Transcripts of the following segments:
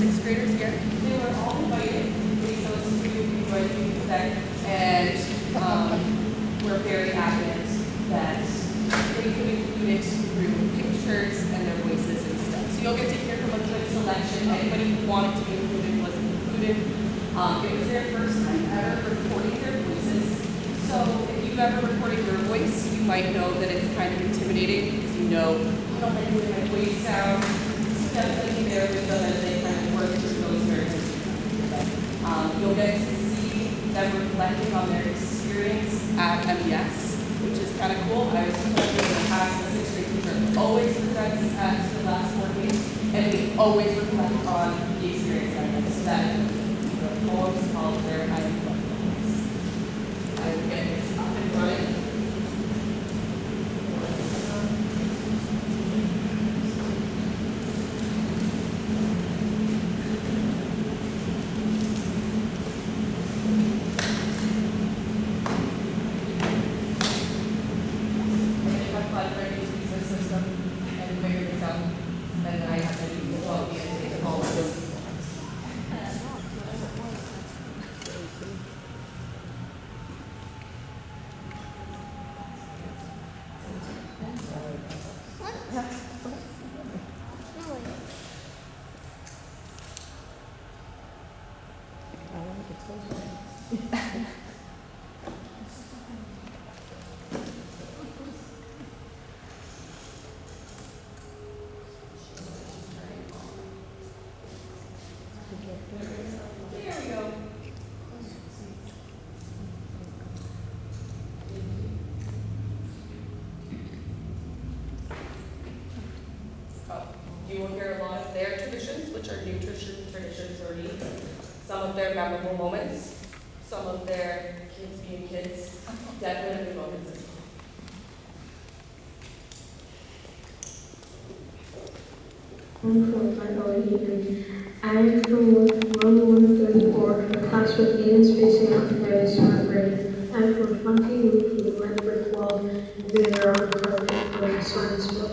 sixth graders here. They were all invited. We chose to invite you today, and we're very adamant that they could include it through pictures and their voices instead. So you'll get to hear from a good selection. Anybody who wanted to be included was included. It was their first time ever recording their voices. So if you've ever recorded your voice, you might know that it's kind of intimidating because you know, I don't like the way my voice sounds. So definitely be there with them as they kind of work through those nerves. You'll get to see them reflecting on their experience at MES, which is kind of cool. I was told in the past, the sixth grade teacher always presents at the last board meeting, and we always reflect on the experience at MES. So that the poems called their I Reflect Poems. I will get this up and running. You will hear a lot of their traditions, which are traditions already. Some of their memorable moments, some of their kids being kids, definitely moments as well. I'm from Minority. I'm from 1134, a class with Aiden spacing out the very smart grade. I'm from Funky Roof with Red Brick Wall, there on the carpet for the science book.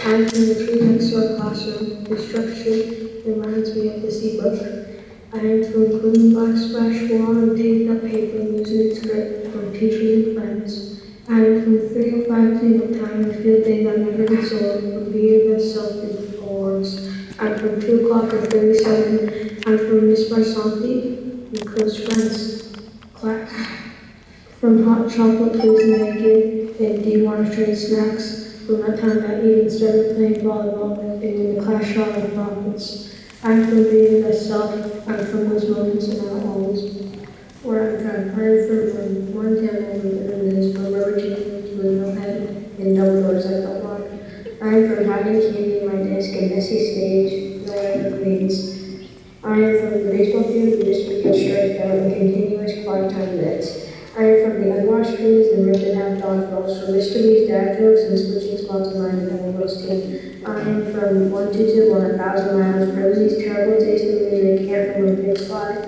I'm from the Tree Next Door classroom. The structure reminds me of the Seabrook. I am from clean black splash wall and taped up paper using script from teachers and friends. I am from 305 cleanup time and field day that never gets old, from beer that self awards. I'm from 2 o'clock and 37. I'm from Miss Barsanti and close friends. Class. From hot chocolate please naked and do you want to trade snacks? From that time that Eden started playing volleyball and in the class shot of rockets. I'm from being myself. I'm from those moments and not always. Where I'm from, I'm from one town over the is from rubber chickens with no head and double doors that don't lock. I'm from hiding candy in my desk and messy stage, Niagara the Queens. I am from the baseball field that used to get striped out and continuous clock time bets. I am from the unwashed trees and ripped in half dodgeballs, from Mr. B's dad jokes and switching spots of mine and roast team. I am from 1221, 1,000 miles, Presley's terrible taste of music, hair from a big slide.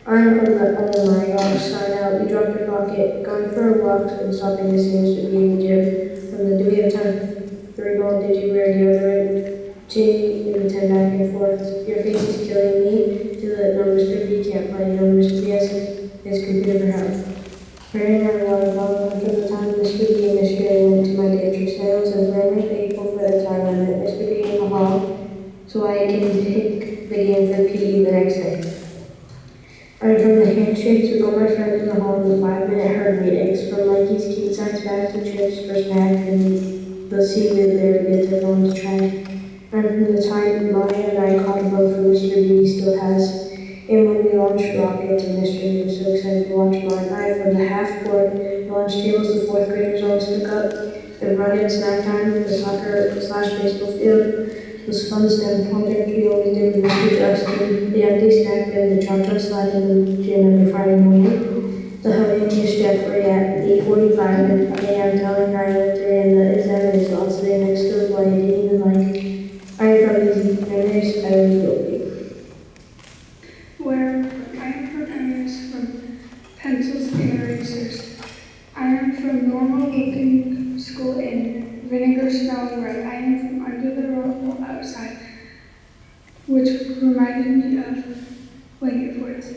I am from the oh my gosh sign out, you dropped your pocket, going for a walk and stopping the seems to be in the gym. From the do we have time? 3 ball, did you wear deodorant? Changing in the 10 back and forth. Your face is killing me. To the no Mr. B can't play, no Mr. B has his computer for health. Very much from the time Mr. B and Mr. A went to my dance sales and very thankful for the time I met Mr. B in the hall so I can take the game for PE the next day. I'm from the handshakes with all my friends in the hall in the 5-minute herd meetings, from Mikey's king size bags and chips for snack and the seaweed there to get everyone to try. I'm from the time Maya and I caught a boat from Mr. B still has. And when we launched rockets and Mr. B was so excited to watch mine. I am from the half-court launch tables the 4th graders always took up. The run-in snack time, the soccer/baseball field was fun STEM project we always did with Mr. Justin. The empty snack bin, the cha-cha slide in the gym every Friday morning. The hilarious Jeffrey at 8:45 a.m. telling 903 and the examiners all sitting next to the boy eating the mic. I am from the memories I was building. Where I am from areas from pencils and erasers. I am from normal looking school in vinegar smelling red. I am from under the rubble outside which reminded me of Blanket Forts.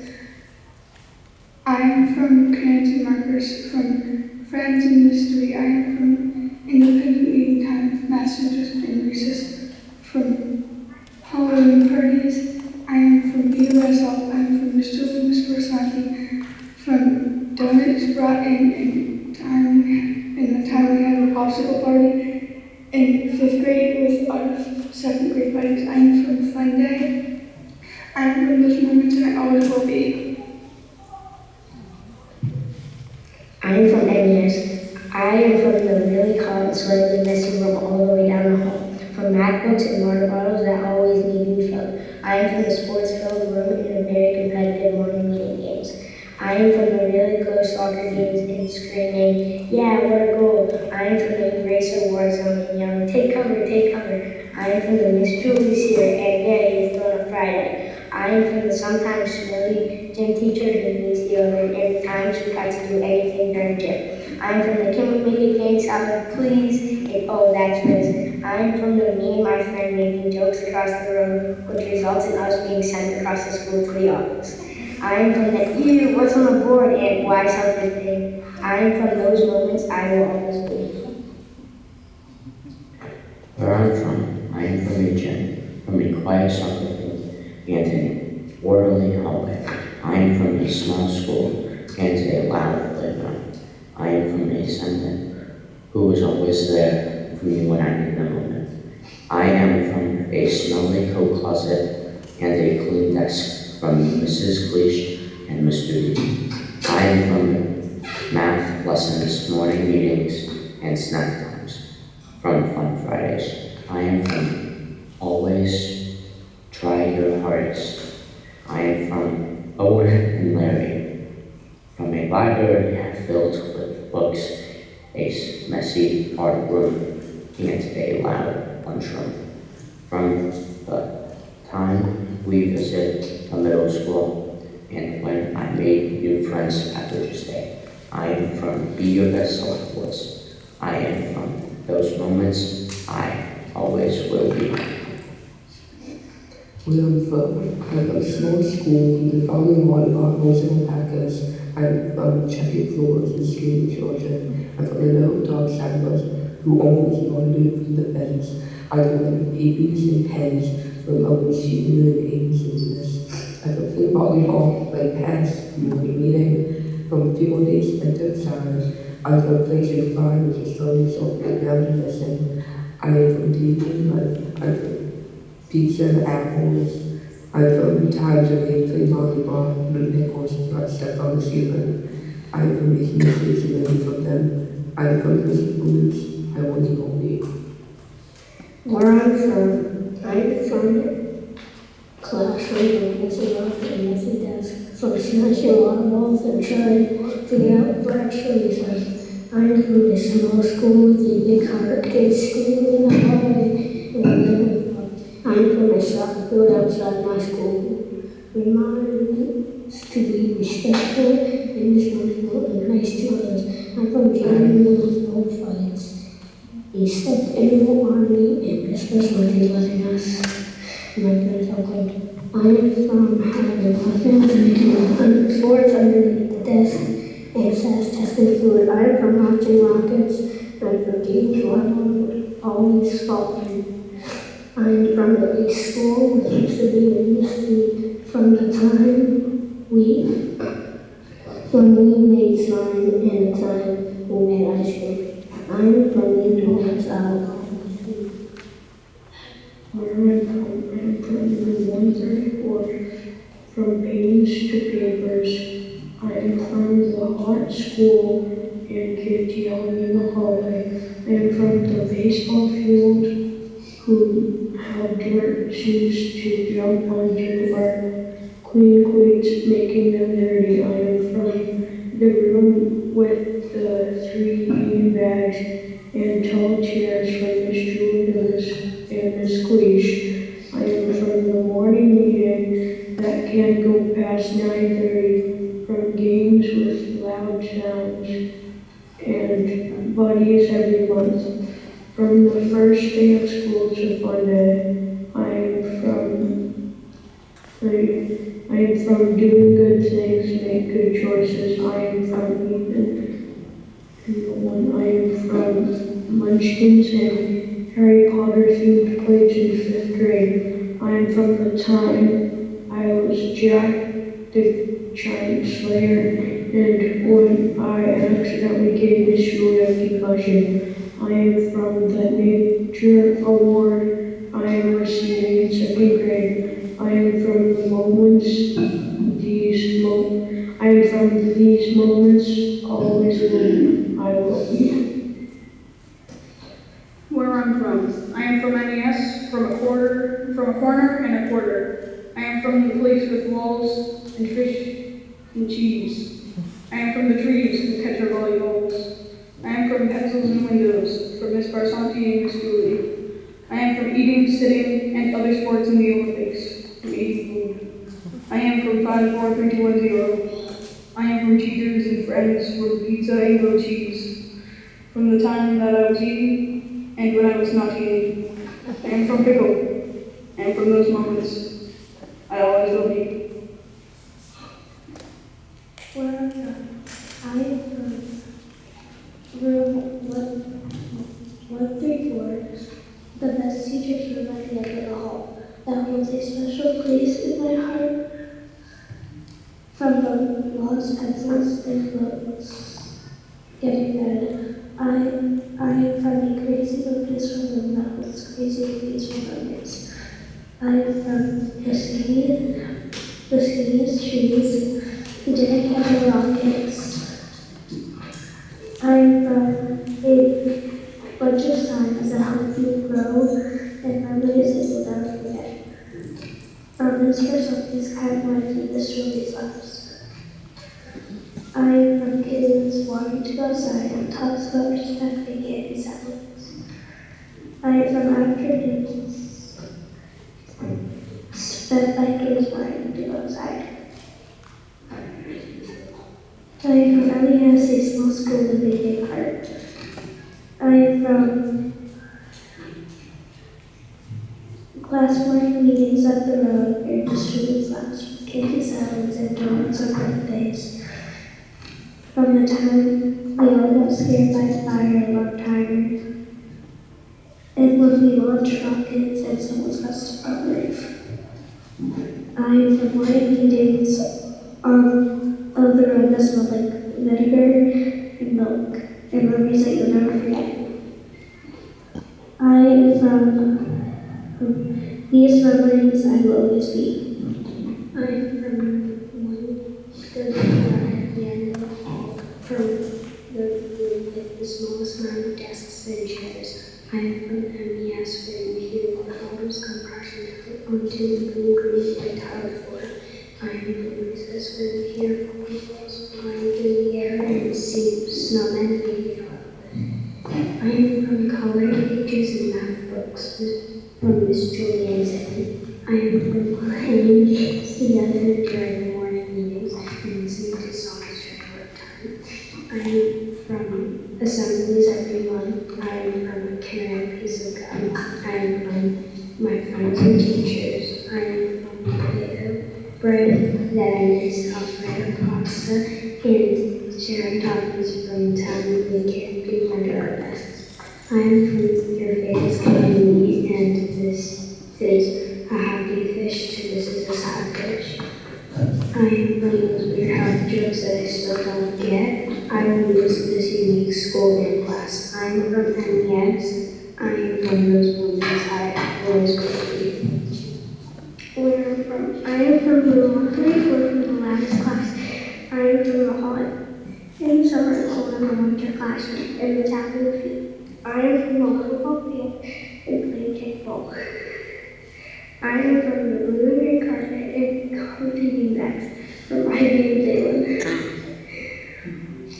I am from Cranston Markers, from Friends in Mystery. I am from Independent Eating Time, Masters and Recess, from Halloween Parties. I am from BOSL. I am from Mr. Loomis Personality, from Donuts Brought in the time we had a popsicle party in 5th grade with our 2nd grade buddies. I am from Fun Day. I am from those moments and I always will be. I am from NES. I am from the really hot, sweaty, messy room all the way down the hall. From math books and water bottles that always need me filled. I am from the sports-filled room in the very competitive morning meeting games. I am from the really close soccer games and screaming, yeah, what a goal. I am from the eraser war zone and yelling, take cover, take cover. I am from the Miss Julie's here and Yay, it's on a Friday. I am from the sometimes smelly gym teacher who needs deodorant and the times we had to do anything during gym. I am from the can we make a king salad, please? And oh, that's Riz. I am from the me and my friend making jokes across the room, which results in us being sent across the school to the office. I am from the ew, what's on the board and why something. I am from those moments I will always be. Where I'm from, I am from a gym, from a quiet soccer field, and an orderly hallway. I am from a small school and a loud playground. I am from a assistant who was always there for me when I needed a moment. I am from a smelly coat closet and a clean desk from Mrs. Cleach and Mr. D. I am from math lessons, morning meetings, and snack times, from Fun Fridays. I am from always try your hardest. I am from Owen and Larry, from a library filled with books, a messy art room, and a loud lunchroom. From the time we visited the middle school and when I made new friends at Bridges Day. I am from Be Your Best Self Woods. I am from those moments I always will be. Where I'm from, I'm a small school with the following water bottles and alpacas. I'm from checkered floors and screaming children. I'm from the little dog samplers who always wandered from the beds. I collect papers and pens from our machinery and aimlessness. I can play volleyball, play pass, morning meeting, from field days spent outside. I can play so far with the stories of playground and listen. I am from teaching life. I'm from pizza and apples. I'm from times when they play volleyball, and pickles, not stuck on the ceiling. I'm from making mistakes and learning from them. I'm from those boots I wasn't only. Where I'm from classroom, messing up and messy desks, from smashing water balls and trying to get out for extra recess. I'm from a small school with a big heart, kids screaming in the hallway, and I'm from a soccer field outside my school. Remind me to be respectful and responsible and nice to others. I'm from Jeremy Mills old fights. He stepped animal army and Christmas Monday letting us. My friends are good. I am from having muffins and making forts underneath the desk and fast testing food. I am from launching rockets. I'm from games where always falling. I'm from a big school with used to be a mystery from the time when we made slime and the time we made ice cream. I'm from the donuts out. Where I'm from the 134, from paintings to papers. I am from the hot school and kids yelling in the hallway. I am from the baseball field who had dirt shoes to jump onto our clean cleats, making them dirty. I am from the room with the 3 bean bags and tall chairs from Miss Julie and Miss Cleach. I am from the morning meeting that can't go past 9:30, from games with loud sounds and buddies every month. From the first day of school to Fun Day. I am from I am from doing good things, make good choices. I am from Ethan. And I am from Munchkins and Harry Potter themed plays in 5th grade. I am from the time I was Jack the Giant Slayer and when I accidentally gave Miss Julia a concussion. I am from the Nature Award I am receiving in 2nd grade. I am from the these moments, always will, I will be. Where I'm from. I am from NES, from a corner and a quarter. I am from the place with walls and fish and cheese. I am from the trees that catch our volleyballs. I am from pencils and windows, from Miss Barsanti and Miss Dooley. I am from eating, sitting, and other sports in the Olympics, from eating food. I am from 54310. I am from teachers and friends, from pizza and grilled cheese, from the time that I was eating and when I was not eating. I am from pickle, and from those moments, I always will be. Where I'm from. I am from room 134. The best teachers room at the end of the hall. That holds a special place in my heart. From the lost pencils and books getting read. I am from a crazy little peaceful room that holds crazy and peaceful memories. I am from the skinniest trees who didn't catch the rockets. I am from a bunch of signs that help you grow and memories that you'll never forget. From this for something's kind words and this really loves. I am from kids wanting to go outside and talks about respecting it and siblings. I am from afternoons spent by kids wanting to go outside. I am from LES, a small school with a big heart. I am from class morning meetings up the road and the students' lounge, candy salads and donuts on birthdays. From the time we all got scared by the fire and got tired, and when we launched rockets and someone got our roof. I am from morning meetings on the road that smelled like vinegar and milk, and memories that you'll never forget. I am from these memories I will always be. I am from 134 at the end of the hall, from the room with the smallest amount of desks and chairs. I am from MES where you hear the colors come crashing onto the green and tiled floor. I am from recess where you hear volleyballs flying through the air and see snowmen being up. I am from coloring pages and math books from Miss Julian's Inn. I am from playing games together during morning meetings and listening to songs during work time. I am from assemblies every month. I am from carrying a piece of gum. I am from my friends and teachers. I am from potato bread that I miss, Alfredo pasta, and sharing toppings from the time we camping under our desks. I am from your favorite candy, and this is a happy fish, and this is a sad fish. I am from those weird health jokes that I still don't get. I will use this unique school in class. I am from MES. I am from those moments I always will be. Where I'm from. I am from room 134 from the last class. I am from the hall in summer and cold in the winter classroom and the tap of the feet. I am from the football field and playing kickball. I am from the blue and green carpet and coffee bags from Ivy and Salem.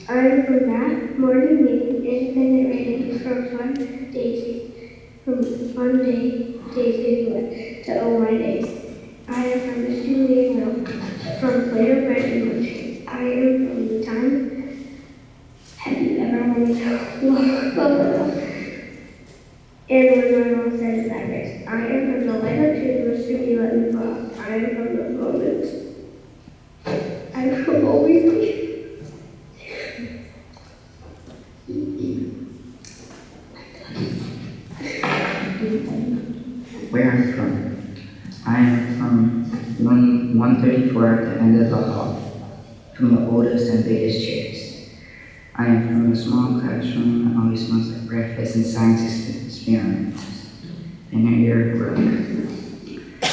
I am from that morning meeting, independent reading from fun days getting wet to oh my days. I am from the Julian Room, from Player Bread and Munchkins. I am from the time. Have you ever wanted to and when my mom said that race. I am from the Lego Tree Mr. Let Me Bob. I am from the I am from 134 at the end of the hall, from the oldest and biggest chairs. I am from a small classroom that always smells like breakfast and science experiments in a year room.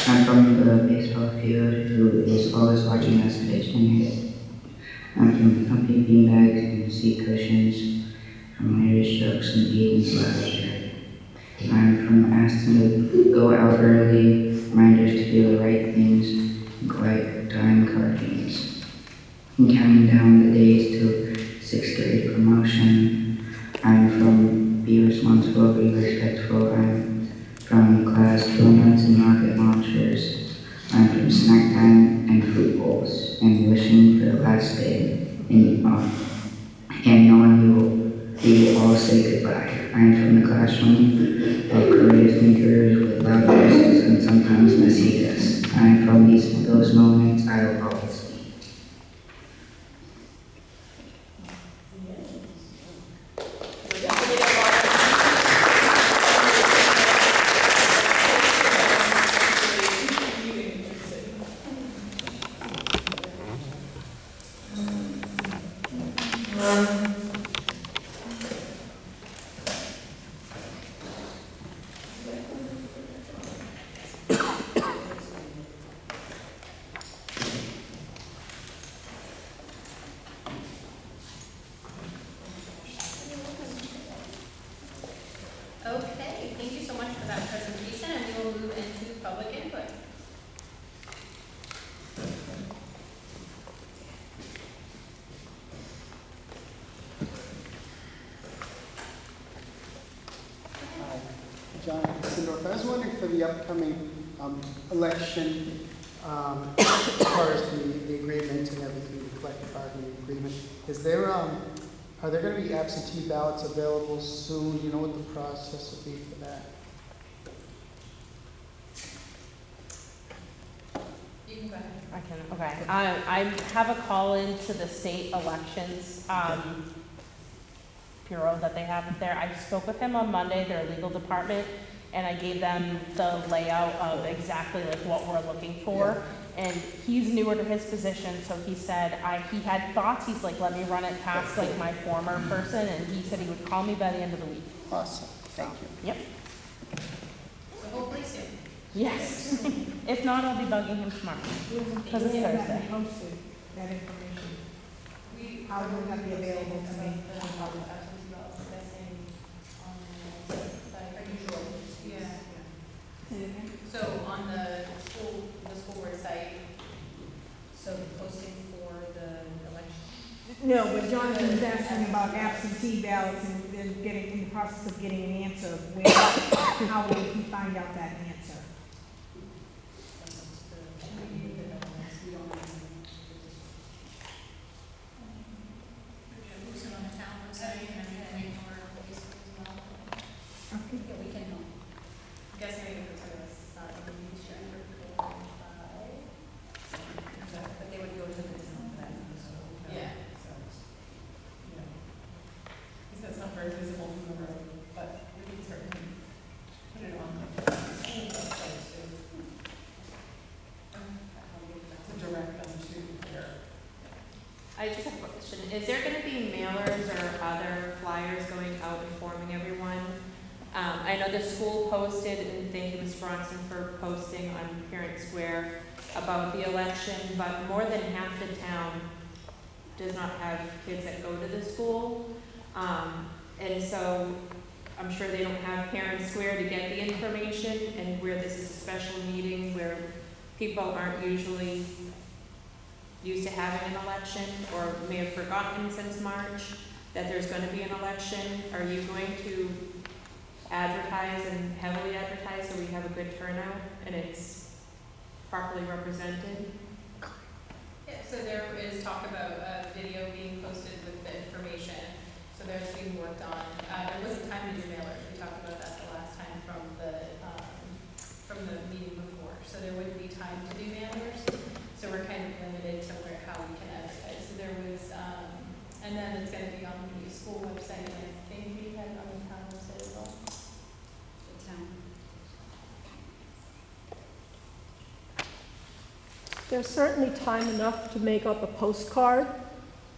I'm from the baseball field who is always watching us pitch and hit. I'm from the comfy beanbags and seat cushions from Larry's trucks and Eden's laughter. I'm from asking to go out early, reminders to do the right things, and quiet time card games. And counting down the days to 6th grade promotion. I'm from be responsible, be respectful. I'm from class donuts and rocket launchers. I'm from snack time and fruit bowls, and wishing for the last day and knowing we will all say goodbye. I am from the classroom of creative thinkers with loud voices and sometimes messy desks. I am from those moments I will always be. Okay, thank you so much for that presentation, and we will move into public input. John Sindorf. I was wondering for the upcoming election, as far as the agreement and everything, the collective bargaining agreement, are there going to be absentee ballots available soon? Do you know what the process will be for that? You can go ahead. I can, okay. I have a call into the state elections bureau that they have there. I spoke with him on Monday, their legal department, and I gave them the layout of exactly like what we're looking for. And he's newer to his position, so he said he had thoughts. He's like, let me run it past like my former person, and he said he would call me by the end of the week. Awesome. Thank you. Yep. So hopefully soon. Yes. If not, I'll be bugging him tomorrow because it's Thursday. Posted that information. How will that be available to me? So on the school board site, so the posting for the election? No, but Jonathan was asking about absentee ballots and then getting, in the process of getting an answer, how will he find out that answer? Post it on the town website and everything for Facebook as well. Okay. Yeah, we can help. I'm guessing it was not a release yet for but they would go to the town for that. Yeah. He said it's not very visible from the road, but we can certainly put it on the school website too. To direct them to their. I just have a question. Is there going to be mailers or other flyers going out informing everyone? I know the school posted, and thank you, Ms. Bronson, for posting on Parent Square about the election, but more than half the town does not have kids that go to the school. And so I'm sure they don't have Parent Square to get the information, and where this is a special meeting where people aren't usually used to having an election or may have forgotten since March that there's going to be an election. Are you going to advertise and heavily advertise so we have a good turnout and it's properly represented? Yeah, so there is talk about a video being posted with the information. So there's being worked on. There wasn't time to do mailers. We talked about that the last time from the meeting before. So there wouldn't be time to do mailers. So we're kind of limited to how we can advertise. So there was, and then it's going to be on the school website, and I think we had it on the town website as well. The town. there's certainly time enough to make up a postcard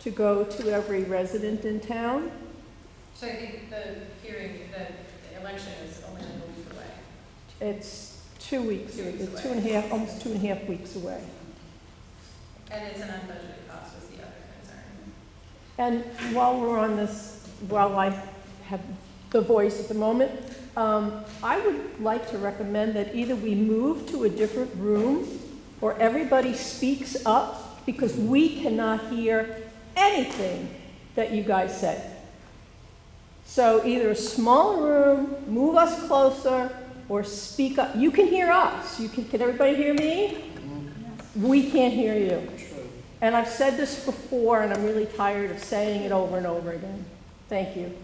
to go to every resident in town. So I think the election is only like a week away. It's 2 weeks, 2 weeks it's away. almost 2.5 weeks away. And it's an unbudgeted cost was the other concern. And while we're on this, while I have the voice at the moment, I would like to recommend that either we move to a different room or everybody speaks up, because we cannot hear anything that you guys say. So either a smaller room, move us closer, or speak up. You can hear us. Can everybody hear me? We can't hear you. And I've said this before, and I'm really tired of saying it over and over again. Thank you.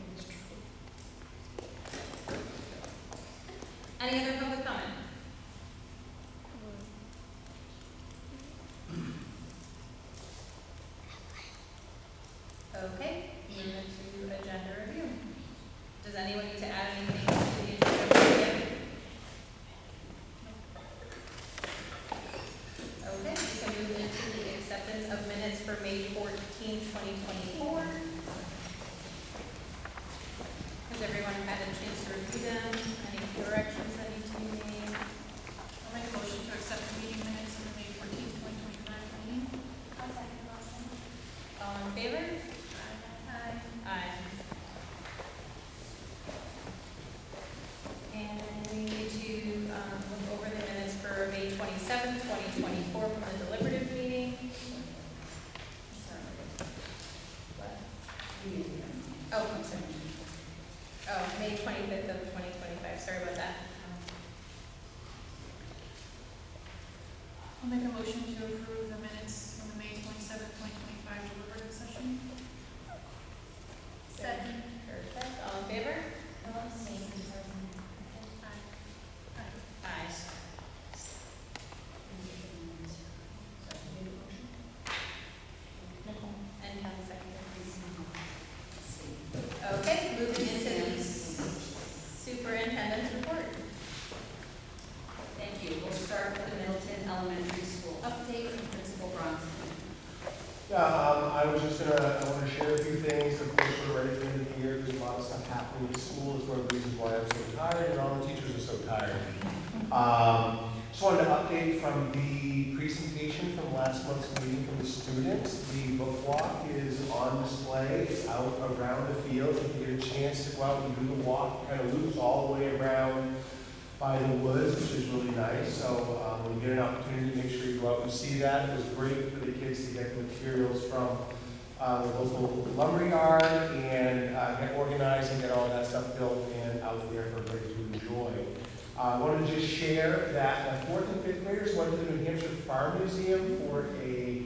Any other public comment? Okay, moving to agenda review. Does anyone need to add anything to the agenda review? Okay, we can move into the acceptance of minutes for May 14th, 2024. Has everyone had a chance to review them? Any corrections that need to be made? I'll make a motion to accept the meeting minutes of the May 14th, 2025 meeting. I'll second the motion. All in favor? Aye. Aye. And we need to look over the minutes for May 27th, 2024 from the deliberative meeting. What? Oh, I'm sorry. Oh, May 25th of 2025, sorry about that. I'll make a motion to approve the minutes from the May 27th, 2025 deliberative session. Second. Perfect, all in favor? Aye. And have a second, please. Okay, moving into the superintendent's report. Thank you. We'll start with the Middleton Elementary School update from Principal Bronson. I was just I want to share a few things. Of course, we're ready for the end of the year. There's a lot of stuff happening in school. It's one of the reasons why I'm so tired and all the teachers are so tired. Just wanted to update from the presentation from last month's meeting from the students. The book walk is on display. It's out around the field. If you get a chance to go out and do the walk, kind of loops all the way around by the woods, which is really nice. So when you get an opportunity, make sure you go out and see that. It was great for the kids to get materials from the local lumberyard and get organized and get all that stuff built and out there for everybody to enjoy. I wanted to just share that the 4th and 5th graders went to the New Hampshire Farm Museum for a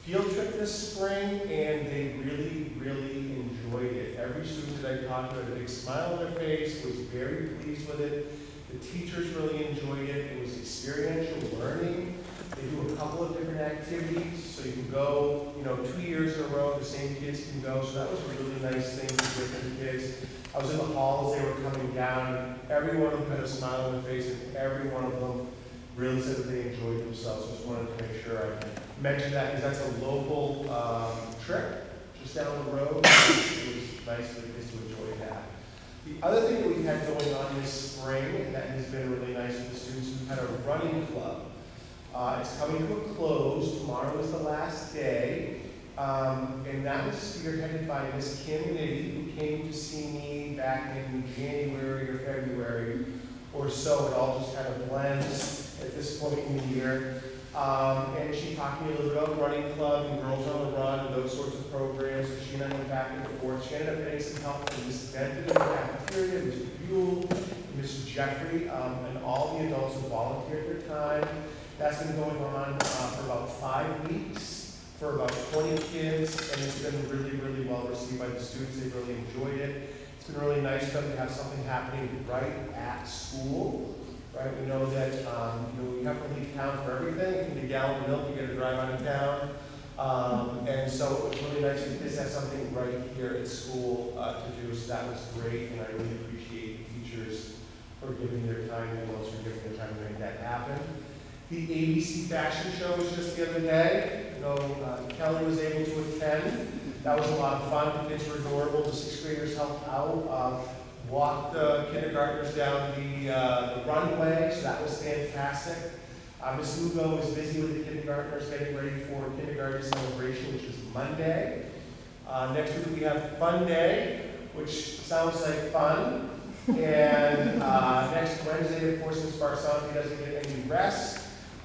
field trip this spring, and they really, really enjoyed it. Every student that I talked to had a big smile on their face, was very pleased with it. The teachers really enjoyed it. It was experiential learning. They do a couple of different activities, so you can go, 2 years in a row, the same kids can go. So that was a really nice thing to do for the kids. I was in the hall as they were coming down, and every one of them had a smile on their face, and every one of them really said that they enjoyed themselves. So I just wanted to make sure I mentioned that, because that's a local trip just down the road. It was nice for the kids to enjoy that. The other thing that we've had going on this spring, and that has been really nice for the students, we've had a running club. It's coming to a close. Tomorrow is the last day. And that was spearheaded by Miss Kim Liddy, who came to see me back in January or February or so. It all just kind of blends at this point in the year. And she talked to me a little bit about running club and Girls on the Run and those sorts of programs. So she and I went back and forth. She ended up getting some help from Miss Denton in the cafeteria, Mr. Buell, Mrs. Jeffrey, and all the adults who volunteered their time. That's been going on for about 5 weeks for about 20 kids, and it's been really, really well received by the students. They really enjoyed it. It's been really nice for them to have something happening right at school. Right, we know that we have to leave town for everything. If you need a gallon of milk, you got to drive out of town. And so it was really nice that this has something right here at school to do. So that was great, and I really appreciate the teachers for giving their time and adults for giving their time to make that happen. The ABC Fashion Show was just the other day. Kelly was able to attend. That was a lot of fun. The kids were adorable. The 6th graders helped out, walked the kindergartners down the runway, so that was fantastic. Ms. Lugo was busy with the kindergartners getting ready for kindergarten celebration, which is Monday. Next week we have Fun Day, which sounds like fun. And next Wednesday, of course, Ms. Barsanti doesn't get any rest.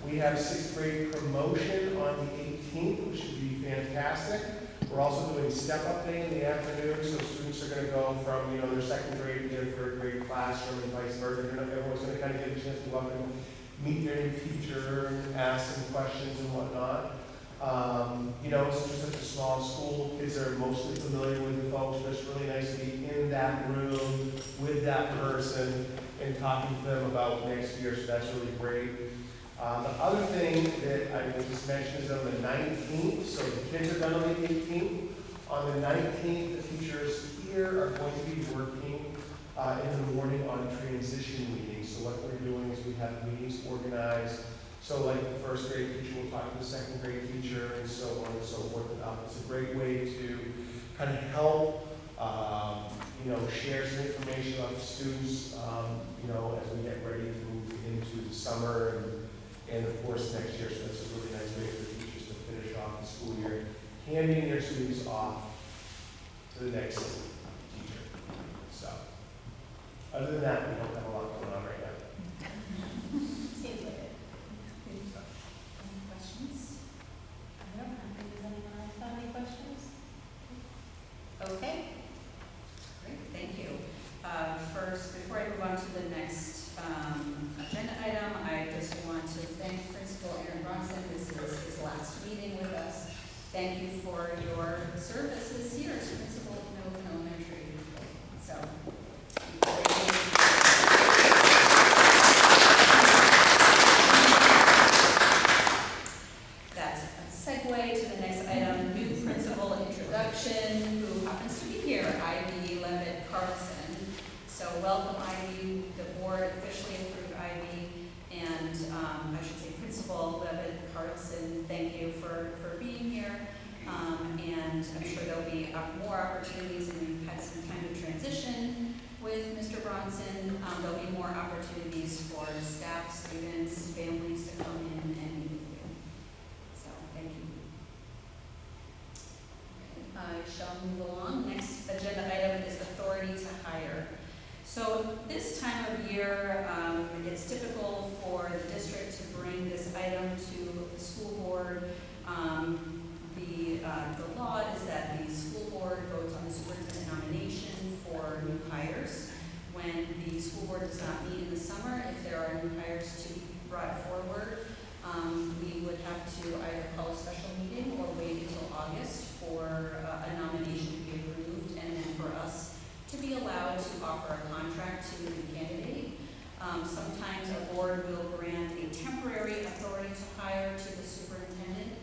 We have 6th grade promotion on the 18th, which should be fantastic. We're also doing step-up day in the afternoon, so students are going to go from, their 2nd grade to their 3rd grade classroom and vice versa. Everyone's going to kind of get a chance to go up and meet their new teacher and ask them questions and whatnot. It's just such a small school. Kids are mostly familiar with the folks, but it's really nice to be in that room with that person and talking to them about next year, so that's really great. The other thing that I just mentioned is on the 19th, so the kids are done on the 18th. On the 19th, the teachers here are going to be working in the morning on transition meetings. So what we're doing is we have meetings organized. So like the 1st grade teacher will talk to the 2nd grade teacher and so on and so forth. It's a great way to kind of help, share some information about the students, as we get ready to move into the summer and of course next year. So that's a really nice way for the teachers to finish off the school year, handing their students off to the next teacher. So other than that, we don't have a lot going on right now. Seems like it. Any questions? I don't know. Does anyone else have any questions? Okay. Great, thank you. First, before I move on to the next agenda item, I just want to thank Principal Aaron Bronson. This is his last meeting with us. Thank you for your service this year as Principal of Middleton Elementary. So, that's a segue to the next item, new principal introduction, who happens to be here, Ivy Levitt Carlson. So welcome, Ivy. The board officially approved Ivy, and I should say Principal Levitt Carlson, thank you for being here. And I'm sure there'll be more opportunities, and we've had some time to transition with Mr. Bronson. There'll be more opportunities for staff, students, families to come in and meet with you. So thank you. I shall move along. Next agenda item is authority to hire. So this time of year, it's typical for the district to bring this item to the school board. The law is that the school board votes on the superintendent nomination for new hires. When the school board does not meet in the summer, if there are new hires to be brought forward, we would have to either call a special meeting or wait until August for a nomination to be approved, and then for us to be allowed to offer a contract to the candidate. Sometimes a board will grant a temporary authority to hire to the superintendent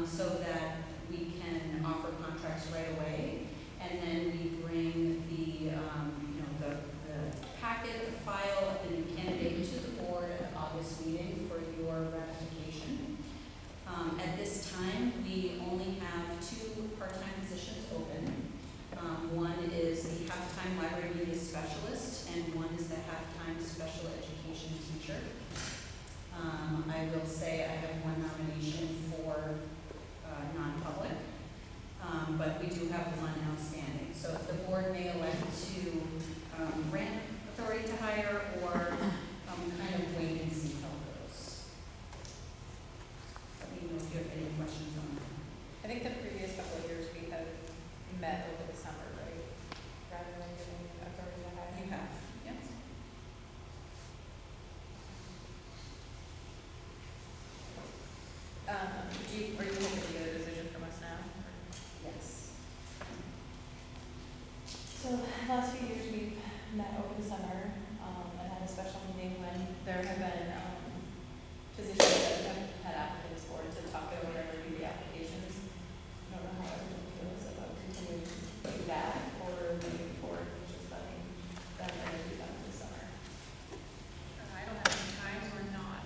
so that we can offer contracts right away. And then we bring the packet, the file of the new candidate to the board at the August meeting for your ratification. At this time, we only have 2 part-time positions open. One is the half-time library media specialist, and one is the half-time special education teacher. I will say I have 1 nomination for non-public, but we do have 1 outstanding. So if the board may elect to grant authority to hire or kind of wait and see how it goes. Let me know if you have any questions on that. I think the previous couple of years we have met over the summer, right? Rather than giving authority to hire. You have, yes. Are you hoping to get a decision from us now? Yes. So last few years we've met over the summer and had a special meeting when there have been positions that have had applicants for to talk over and review the applications. I don't know how everyone feels about continuing to do that or moving forward, just letting them interview them this summer. I don't have any time or not.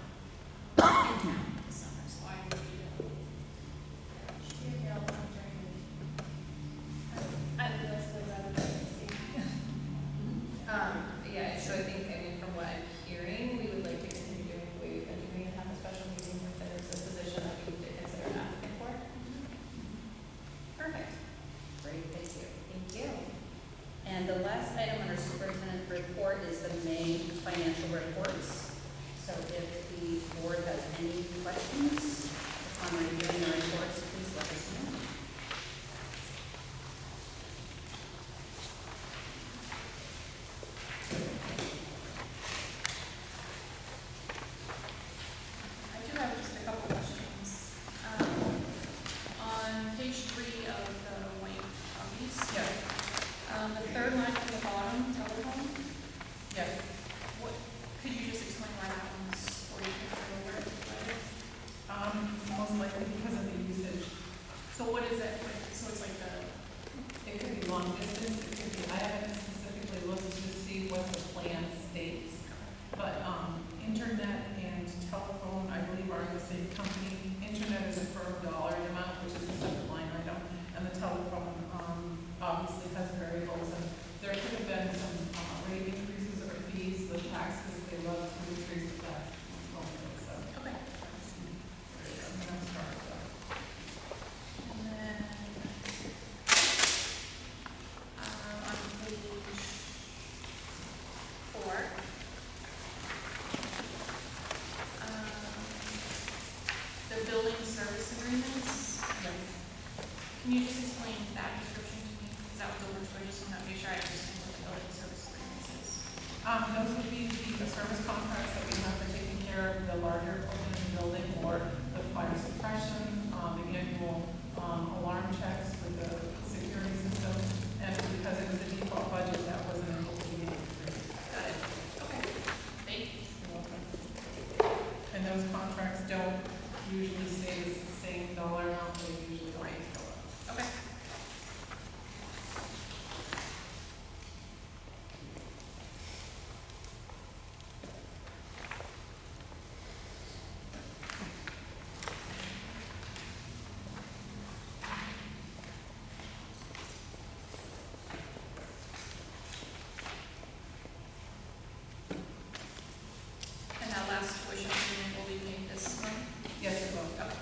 questions upon reviewing the reports, please let us know. I do have just a couple questions. On page 3 of the white copies. The third line from the bottom, telephone. What, could you just explain why that one's 42 over? Most likely because of the usage. So what is it? So it's like the, It could be long distance, it could be, I haven't specifically looked to see what the plan states. But, internet and telephone, I believe are the same company. Internet is a firm dollar amount, which is a separate line item. And the telephone, obviously has variables. And there could have been some, rate increases or fees, the taxes, they love to increase the tax. So. okay. I'm gonna start with And then, on page 4, the building service agreements. Can you just explain that description to me? Because that was over to, I just want to make sure I understand what the building service agreements is. Those would be the service contracts that we have for taking care of the larger equipment in the building, or the fire suppression, the annual alarm checks for the security system. And because it was a default budget, that wasn't able to be increased. Got it. Okay. Thank you. And those contracts don't usually stay the same dollar amount, they usually always go up. Okay. And that last tuition payment will be paid this month? Yes, it will. Okay.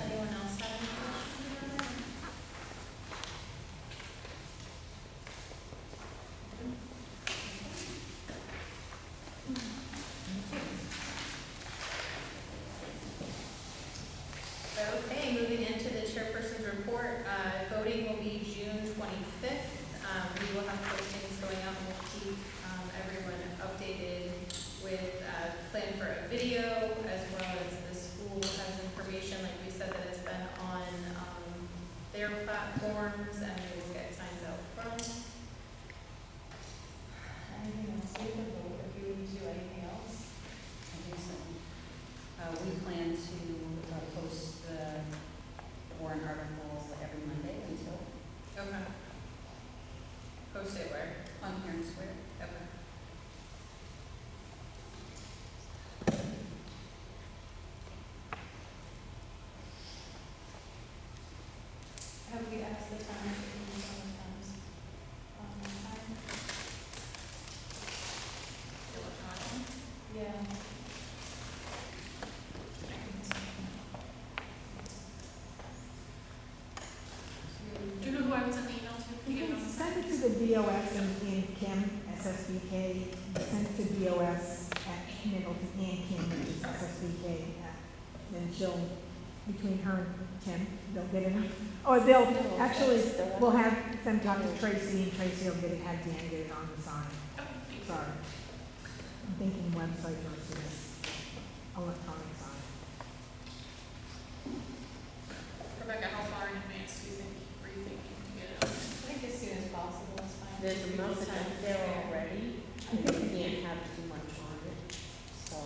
Anyone else have any questions about that? Okay, moving into the chairperson's report, voting will be June 25th. We will have postings going out and we'll keep everyone updated with plan for a video, as well as the school has information, like we said, that it's been on their platforms, and we will get signs out front. Anything else we can vote, if you would do anything else? I think so. We plan to post the warrant articles every Monday until Okay. Post it where? on Parent Square. Okay. Have we asked the time sometimes? Time? Electronic? Yeah. Do you know who I would send the email to? You You get can it on the send it to the DOS and Kim, SSBK, send it to DOS at Middleton and Kim, which is SSBK. Then she'll, between her and Kim, they'll get it. Or they'll, actually, we'll have them talk to Tracy, and Tracy will get it, have Dan get it on the sign. Sorry. I'm thinking website versus electronic sign. Rebecca, how far in advance do you think, were you thinking to get it on? I think as soon as possible is fine. There's a month Time of there there. already. I think we can't have too much on it, so.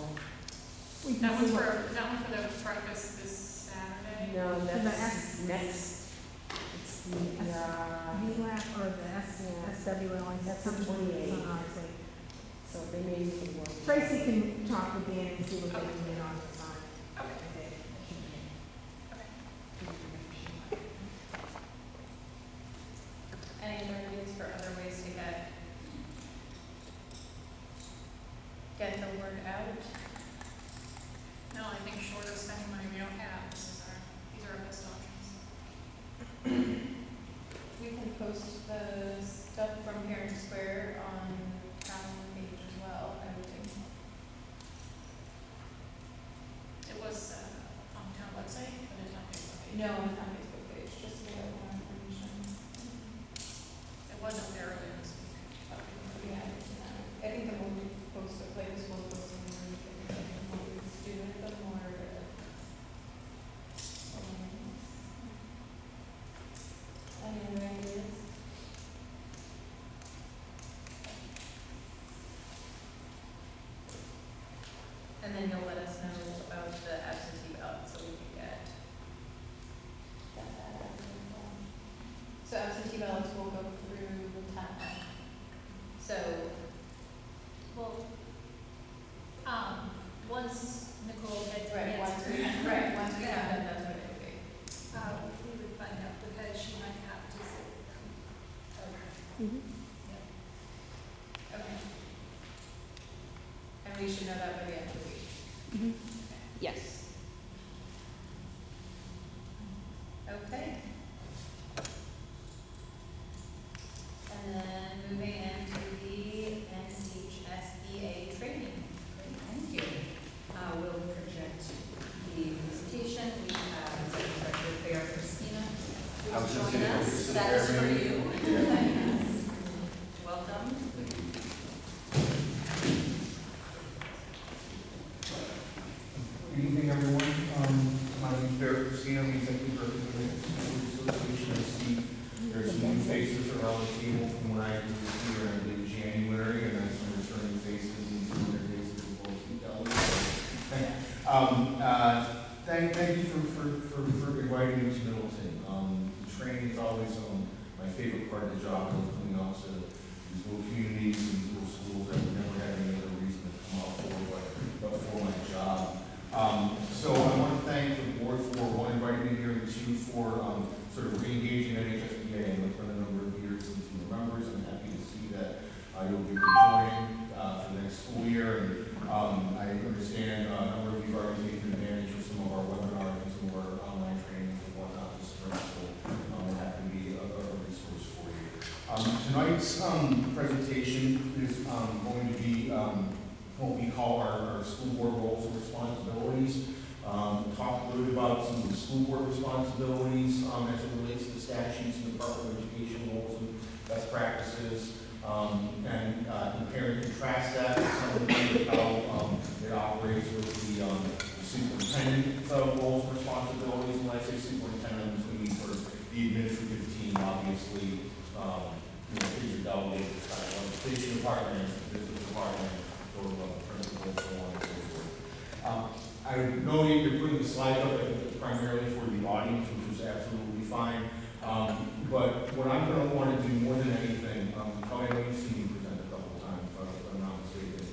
That one's for, is that one for the breakfast this Saturday? No, the that's next. It's the, VLAP or the SWL, that's the 28th. so they may need to work. Tracy can talk with Dan and see what they can get on the sign. Okay. Any other ideas for other ways to get the word out? No, I think short of spending money we don't have, these are our best options. We can post the stuff from Parent And we should know that by the end of the week. Yes. Okay. And then moving into the NHSEA training. Great, thank you. We'll project the presentation. We have Executive Director Fair Christina I was who's just joining saying, us. this is That is for Fair, you. Yes. Welcome. Good evening, everyone. My name is Barrett Christina, I'm the Executive Director of the School Association. I see there's some new faces around the table from when I was here in January, and I some returning faces and familiar faces as well as the Thank you for inviting me to Middleton. The training is always my favorite part of the job, coming out to these little communities and these little schools that would never have any other reason to come out for but for my job. So I want to thank the board for one, inviting me here, and two, for sort of re-engaging NHSBA. I've been a number of years since you were members. I'm happy to see that you'll be rejoining for the next school year. And I understand a number of you have already taken advantage of some of our webinars and some of our online trainings and whatnot this spring. So we're happy to be a resource for you. Tonight's presentation is going to be what we call our school board roles and responsibilities. Talk a little bit about some of the school board responsibilities as it relates to the statutes and Department of Education roles and best practices, and compare and contrast that with some of how it operates with the superintendent roles and responsibilities. When I say superintendent, we mean sort of the administrative team, obviously. These are delegated to the legislation department, business department, principals, so on and so forth. I know you're putting the slides up primarily for the audience, which is absolutely fine. But what I'm going to want to do more than anything, probably I know you've seen me present a couple of times, if I'm not mistaken.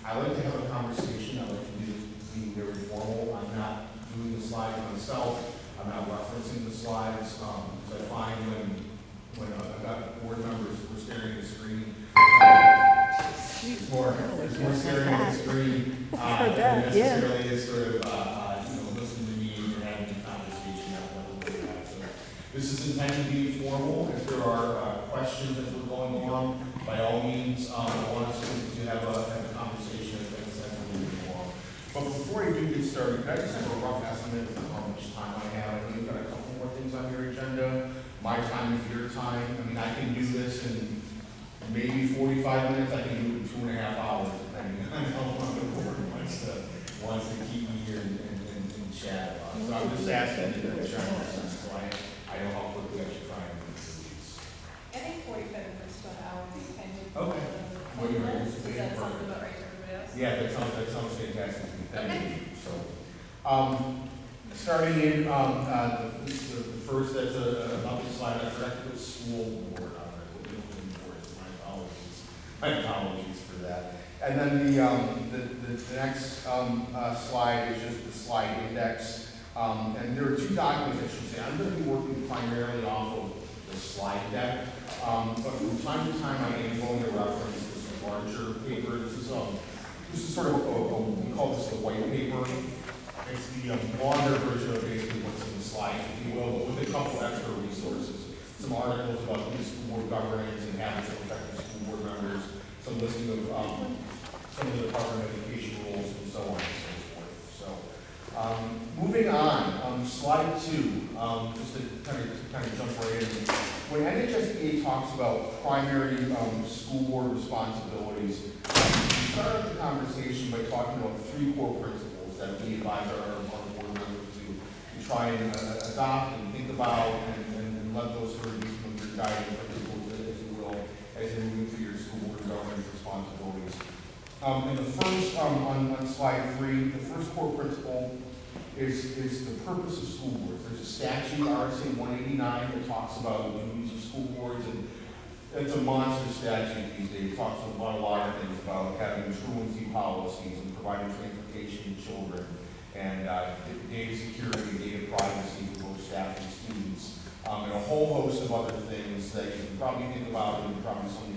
I like to have a conversation. I like to do being very formal. I'm not doing the slides myself. I'm not referencing the slides. Because I find when I've got board members who are staring at the screen, more staring at the screen than necessarily is sort of listening to me and having a conversation at level like that. So this is intended to be formal. If there are questions as we're going along, by all means, I want us to have a conversation as we're moving along. But before I do get started, can I just have a rough estimate of how much time I have? I know you've got a couple more things on your agenda. My time is your time. I mean, I can do this in maybe 45 minutes. I can do it in 2.5 hours, depending on how long the board wants to keep me here and chat about it. So I'm just asking in a general sense, so I know how quickly I should try and move through these. I think 45 minutes to an hour is kind of. Okay. What you're Does that sound about right to everybody else? Yeah, that sounds fantastic to me. Thank Okay. you. So, starting in the first, that's about the slide, I forgot to put school board on it. My apologies for that. And then the next slide is just the slide index. And there are two documents, I should say. I'm going to be working primarily off of the slide deck. But from time to time, I am going to reference this larger paper. This is sort of, we call this the white paper. It's the longer version of basically what's in the slides, if you will, but with a couple extra resources. Some articles about the school board governance and habits of effective school board members, some listing of some of the Department of Education rules, and so on and so forth. So, moving on, slide 2, just to kind of jump right in. When NHSBA talks about primary school board responsibilities, we started the conversation by talking about 3 core principles that we advise our board members to try and adopt and think about and let those sort of be some of your guiding principles, as you will, as you move through your school board governance responsibilities. And the first, on slide 3, the first core principle is the purpose of school boards. There's a statute, RSA 189, that talks about the duties of school boards, and it's a monster statute these days. It talks about a lot of things, about having truancy policies and providing transportation to children, and data security, data privacy for both staff and students, and a whole host of other things that you can probably think about, and probably something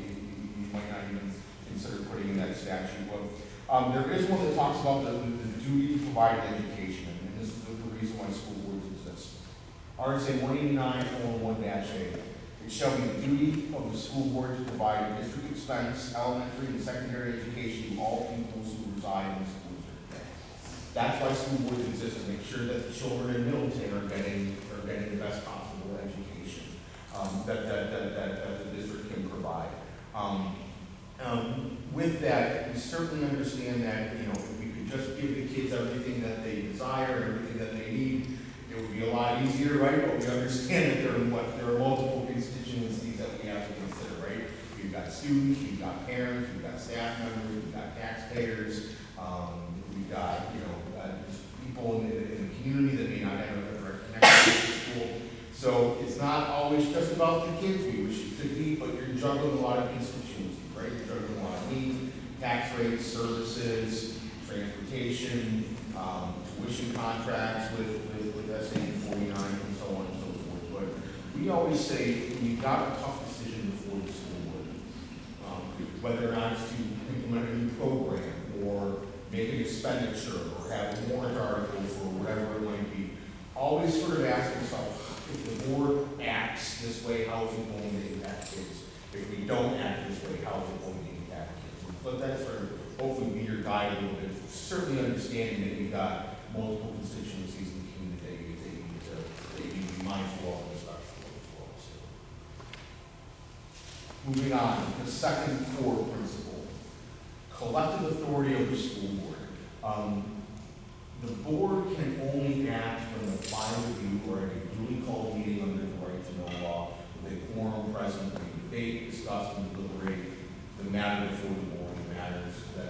you might not even consider putting in that statute. But There is one that talks about the duty to provide education, and this is the reason why school boards exist. RSA 189:1-A. It shall be the duty of the school board to provide district expense, elementary and secondary education to all pupils who reside in the school district. That's why school boards exist, to make sure that the children in Middleton are getting the best possible education that the district can provide. With that, we certainly understand that, you know, if we could just give the kids everything that they desire, everything that they need, it would be a lot easier, right? But we understand that there are multiple constituencies that we have to consider, right? We've got students, we've got parents, we've got staff members, we've got taxpayers, we've got, you know, people in the community that may not have a direct connection to the school. So it's not always just about the kids we wish it could be, but you're juggling a lot of constituencies, right? You're juggling a lot of needs, tax rates, services, transportation, tuition contracts with SA 49 and so on and so forth. But we always say when you've got a tough decision before the school board, whether or not it's to implement a new program or make an expenditure or have a warrant article for whatever it might be, always sort of ask yourself, if the board acts this way, how is it going to impact kids? If we don't act this way, how is it going to impact kids? But that's sort of hopefully be your guide a little bit. Certainly understanding that you've got multiple constituencies in the community that you need to be mindful of and respectful as well. So. Moving on, the second core principle, collective authority of the school board. The board can only act when the five of you are at a duly called meeting under the right to know law, with a quorum present, we debate, discuss, and deliberate the matter before the board, the matters that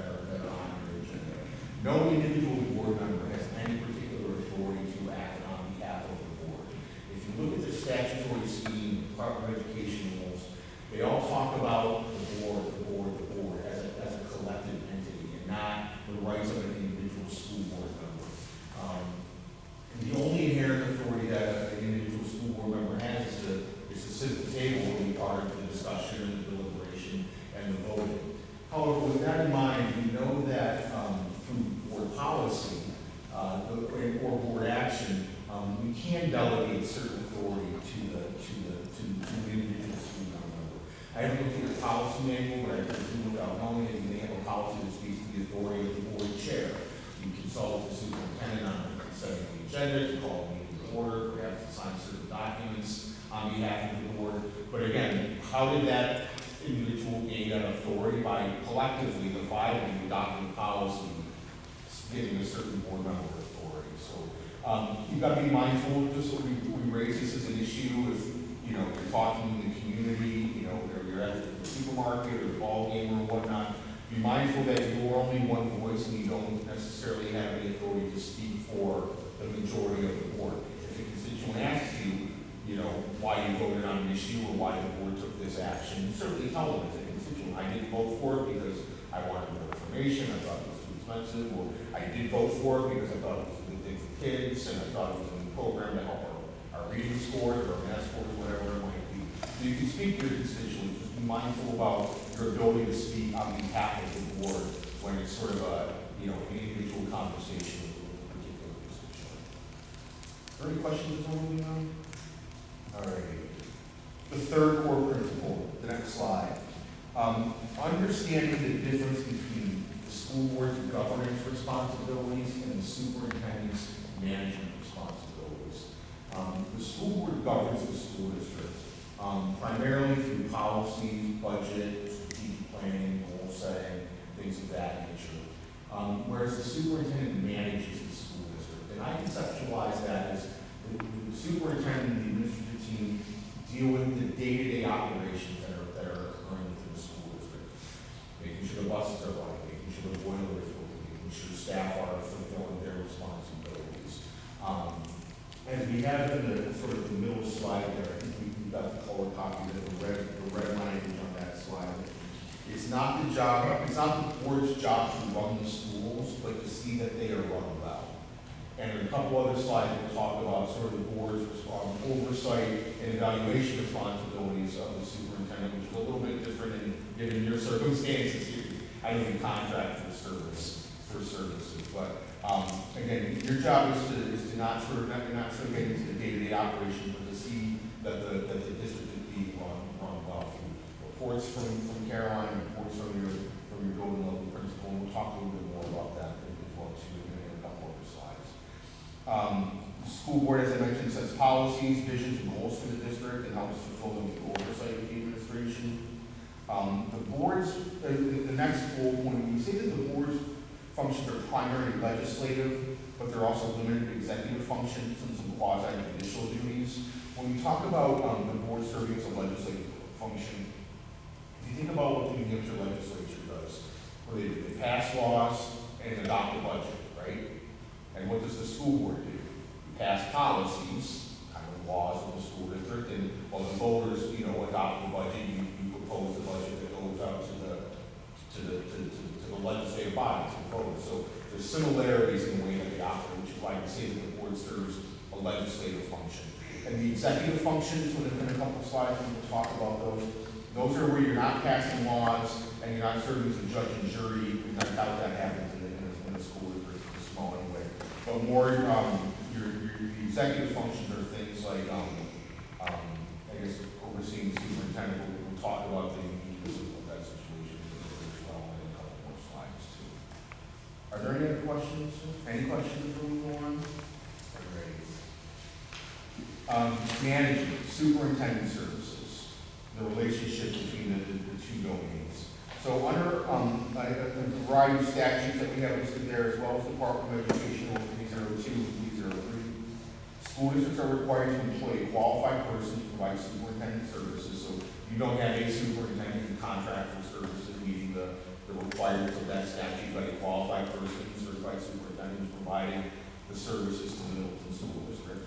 are on your agenda. No individual board member has any particular authority to act on behalf of the board. If you look at the statutory scheme, Department of Education rules, they all talk about the board as a collective entity, and not the rights of an individual school board member. And the only inherent authority that an individual school board member has is to sit at the table and be part of the discussion and the deliberation and the voting. However, with that in mind, we know that through board policy or board action, we can delegate certain authority to the individual school board member. I haven't looked at the policy manual, but I presume without knowing that you may have a policy that speaks to the authority of the board chair. You consult the superintendent on setting the agenda, to call a meeting to order, perhaps to sign certain documents on behalf of the board. But again, how did that individual gain that authority? By collectively, the five of you adopting policy, giving a certain board member authority. So you've got to be mindful of this. We raise this as an issue if, you know, you're talking in the community, you know, or you're at the supermarket or the ball game or whatnot. Be mindful that you're only one voice and you don't necessarily have any authority to speak for the majority of the board. If a constituent asks you, you know, why you voted on an issue or why the board took this action, certainly tell them as a constituent. I didn't vote for it because I wanted more information, I thought it was too expensive, or I did vote for it because I thought it was a good thing for kids, and I thought it was a new program to help our reading scores or our math scores, whatever it might be. So you can speak to your constituents, just be mindful about your ability to speak on behalf of the board when it's sort of a, you know, an individual conversation with a particular constituent. Are there any questions before moving on? All right. The third core principle, the next slide. Understanding the difference between the school board's governance responsibilities and the superintendent's management responsibilities. The school board governs the school district primarily through policy, budget, strategic planning, goal setting, things of that nature. Whereas the superintendent manages the school district. And I conceptualize that as the superintendent and the administrative team deal with the day-to-day operations that are occurring within the school district. Making sure the buses are running, making sure the boiler is working, making sure staff are fulfilling their responsibilities. As we have in the sort of the middle slide there, I think we've got the color copy of the red language on that slide. It's not the board's job to run the schools, but to see that they are run well. And in a couple other slides, we'll talk about sort of the board's oversight and evaluation responsibilities of the superintendent, which is a little bit different given your circumstances here. I don't even contract for services, but, again, your job is to not sort of, you're not sort of getting into the day-to-day operations, but to see that the district is being run well. Reports from Caroline, reports from your building level principal, and we'll talk a little bit more about that as well too in a couple of slides. The school board, as I mentioned, sets policies, visions, and goals for the district and helps fulfill them through oversight of the administration. The board's, the next bullet point, we say that the board's functions are primarily legislative, but they're also limited executive functions and some quasi-judicial duties. When we talk about the board serving as a legislative function, if you think about what the New Hampshire legislature does, where they pass laws and adopt a budget, right? And what does the school board do? Pass policies, kind of laws of the school district, and while the voters, adopt the budget, you propose the budget that goes out to the legislative body, to the voters. So there's similarities in the way that they operate, which is why I say that the board serves a legislative function. And the executive functions, within a couple of slides, we'll talk about those. Those are where you're not passing laws and you're not serving as a judge and jury. We kind of doubt that happens in the school district, it's small anyway. But more, your executive functions are things like, I guess, overseeing the superintendent. We'll talk about the uniqueness of that situation as well in a couple more slides too. Are there any other questions? Any questions before we go on? Management, superintendent services, the relationship between the two domains. So under a variety of statutes that we have listed there, as well as Department of Education 302 and 303, school districts are required to employ a qualified person to provide superintendent services. So you don't have a superintendent in contract for services meeting the requirements of that statute, but a qualified person, certified superintendent, is providing the services to the Middleton School District.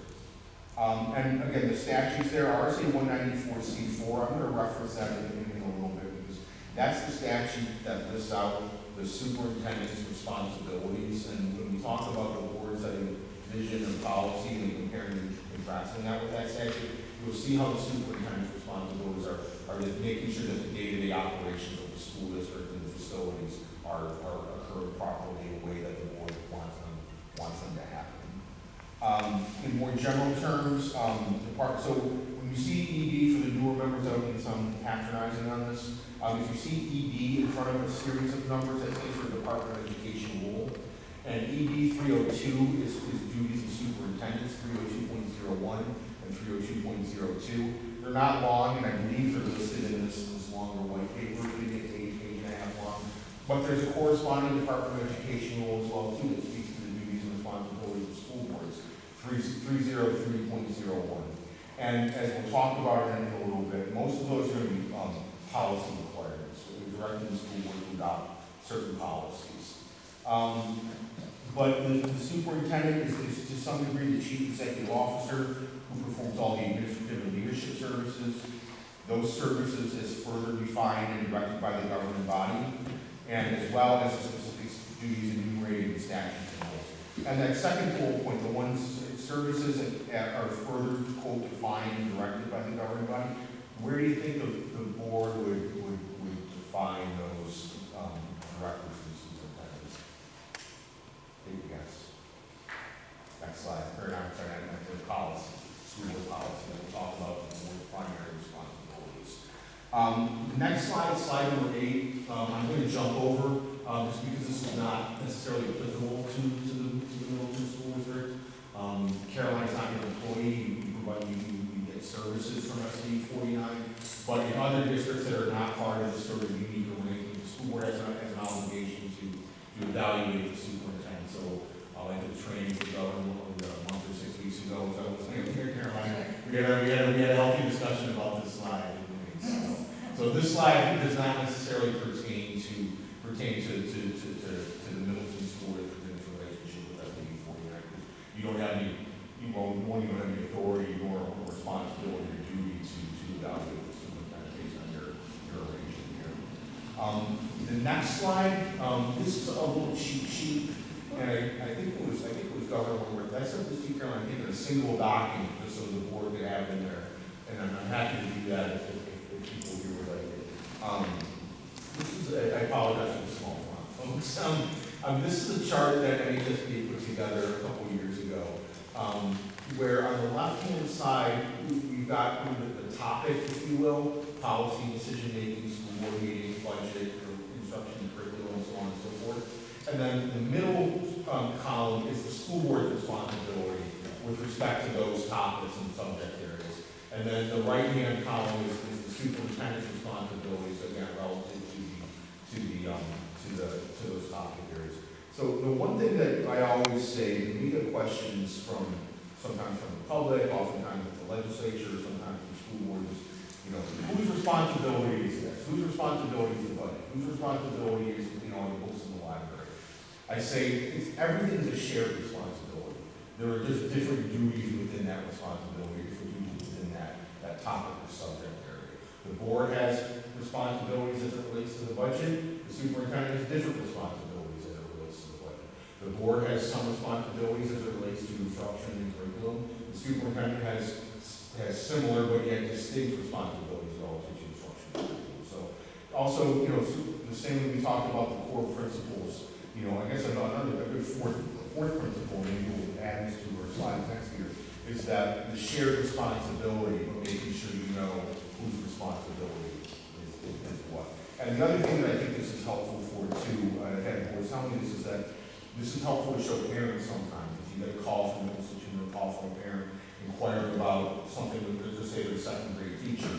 And again, the statutes there are RSA 194C4. I'm going to reference that in a little bit because that's the statute that lists out the superintendent's responsibilities. And when we talk about the board's vision and policy and comparing and contrasting that with that statute, you'll see how the superintendent's responsibilities are just making sure that the day-to-day operations of the school district and the facilities are occurring properly in a way that the board wants them to happen. In more general terms, so when you see ED, for the newer members, I don't think I'm patronizing on this. If you see ED in front of a series of numbers, that stands for Department of Education rule. And ED 302 is duties of superintendents, 302.01 and 302.02. They're not long, and I believe they're listed in this longer white paper, maybe a page and a half long. But there's a corresponding Department of Education rule as well, too, that speaks to the duties and responsibilities of school boards, 303.01. And as we'll talk about it in a little bit, most of those are going to be policy requirements. So we're directing the school board to adopt certain policies. But the superintendent is to some degree the chief executive officer who performs all the administrative and leadership services. Those services is further defined and directed by the governing body, and as well as the specific duties enumerated in statutes and laws. And that second bullet point, the ones services that are further, quote, defined and directed by the governing body, where do you think the board would define those directives to the superintendents? Take a guess. Next slide. Or I'm sorry, the policy, school board policy that we'll talk about the board's primary responsibilities. The next slide, slide number 8, I'm going to jump over just because this is not necessarily applicable to the Middleton School District. Caroline's not an employee, you get services from SB 49, but in other districts that are not part of this sort of unique arrangement, the school board has an obligation to evaluate the superintendent. So I did training for the governor a month or 6 weeks ago, so I was saying, here, Caroline, we had a healthy discussion about this slide. So this slide does not necessarily pertain to the Middleton School District in its relationship with SB 49. You don't have any authority nor responsibility or duty to evaluate the superintendent based on your arrangement here. The next slide, this is a little cheat sheet, and I think it was Governor Woodward. I sent this to Caroline, I think, in a single document just so the board could have it in there, and I'm happy to do that if people here would like it. This is, I apologize for the small folks. This is a chart that NHSBA put together a couple of years ago, where on the left-hand side, we've got the topic, if you will, policy, decision-making, school board meetings, budget, instruction, curriculum, and so on and so forth. And then the middle column is the school board's responsibility with respect to those topics and subject areas. And then the right-hand column is the superintendent's responsibilities, again, relative to those topic areas. So the one thing that I always say, we get questions sometimes from the public, oftentimes with the legislature, sometimes from school boards, you know, whose responsibility is this? Whose responsibility is the budget? Whose responsibility is, you know, the books in the library? I say everything's a shared responsibility. There are just different duties within that responsibility, different duties within that topic or subject area. The board has responsibilities as it relates to the budget. The superintendent has different responsibilities as it relates to the budget. The board has some responsibilities as it relates to instruction and curriculum. The superintendent has similar but yet distinct responsibilities relative to instruction and curriculum. So also, you know, the same when we talked about the core principles, you know, I guess another good fourth principle, maybe we'll add this to our slides next year, is that the shared responsibility, but making sure you know whose responsibility is what. And the other thing that I think this is helpful for too, again, boards telling me this, is that this is helpful to show parents sometimes. If you get a call from an institution or a call from a parent inquiring about something, let's just say they're a second grade teacher,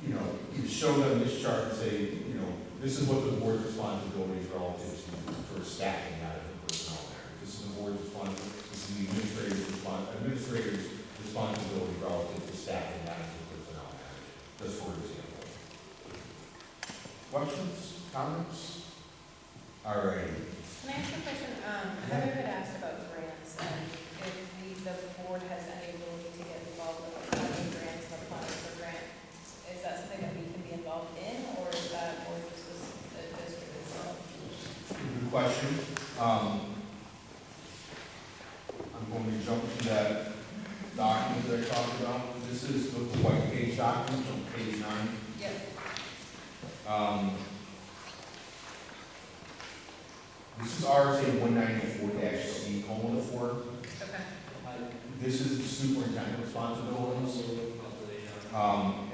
you know, you show them this chart and say, you know, this is what the board's responsibility is relative to for staffing that and personnel matters. This is the board's responsibility. This is the administrator's responsibility relative to staffing that and personnel matters. Just for example. Questions? Comments? All right. Can I ask a question? Heather had asked about grants, and if the board has any ability to get involved with finding grants and applying for grants. Is that something that we can be involved in, or is that more just the district itself? Good question. I'm going to jump to that document that I talked about. This is the white page document on page 9. Yep. This is RSA 194-C, colon 4. Okay. This is the superintendent responsibilities.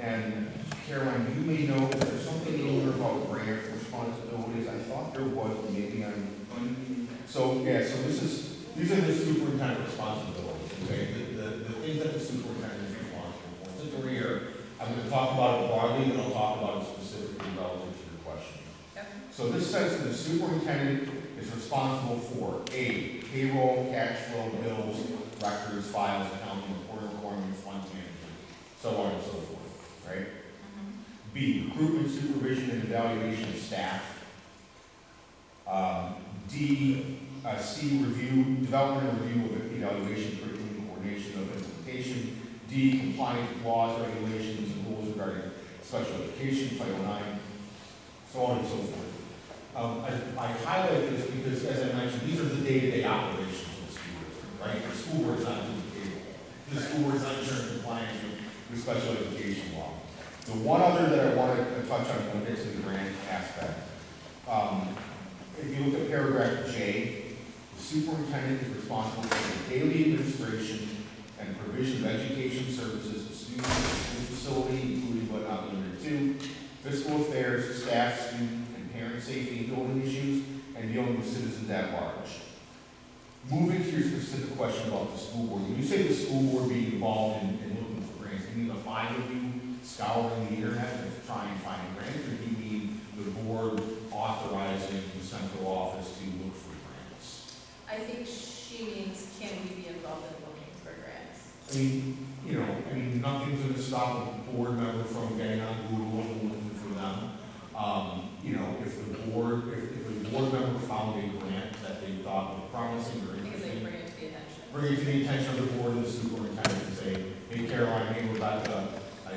And Caroline, you may know if there's something in here about grant responsibilities. I thought there was, but maybe I'm. So yeah, so these are the superintendent responsibilities. Okay, the things that the superintendent is responsible for. Since we're here, I'm going to talk about it broadly, and I'll talk about it specifically relative to your question. Okay. So this says that the superintendent is responsible for A, payroll, cash flow, bills, records, files, accounting, reporting requirements, fund management, so on and so forth, right? B, recruitment, supervision, and evaluation of staff. C, review, development and review of evaluation, curriculum, coordination of implementation. D, compliance with laws, regulations, and rules regarding special education, Title IX, so on and so forth. I highlight this because, as I mentioned, these are the day-to-day operations of the school district, right? The school board is not doing the payroll. The school board is not ensuring compliance with special education law. The one other that I want to touch on when we get to the grant aspect, if you look at paragraph J, the superintendent is responsible for the daily administration and provision of education services to students in the school facility, including but not limited to fiscal affairs, staff, student, and parent safety and building issues, and dealing with citizens at large. Moving to your specific question about the school board, when you say the school board being involved in looking for grants, do you mean the 5 of you scouring the internet to try and find grants, or do you mean the board authorizing the central office to look for grants? I think she means, can we be involved in looking for grants? I mean, nothing's going to stop a board member from getting on Google and looking for them. If a board member found a grant that they thought was promising or interesting, bring it to the attention of the board and the superintendent and say, hey Caroline, hey Rebecca, I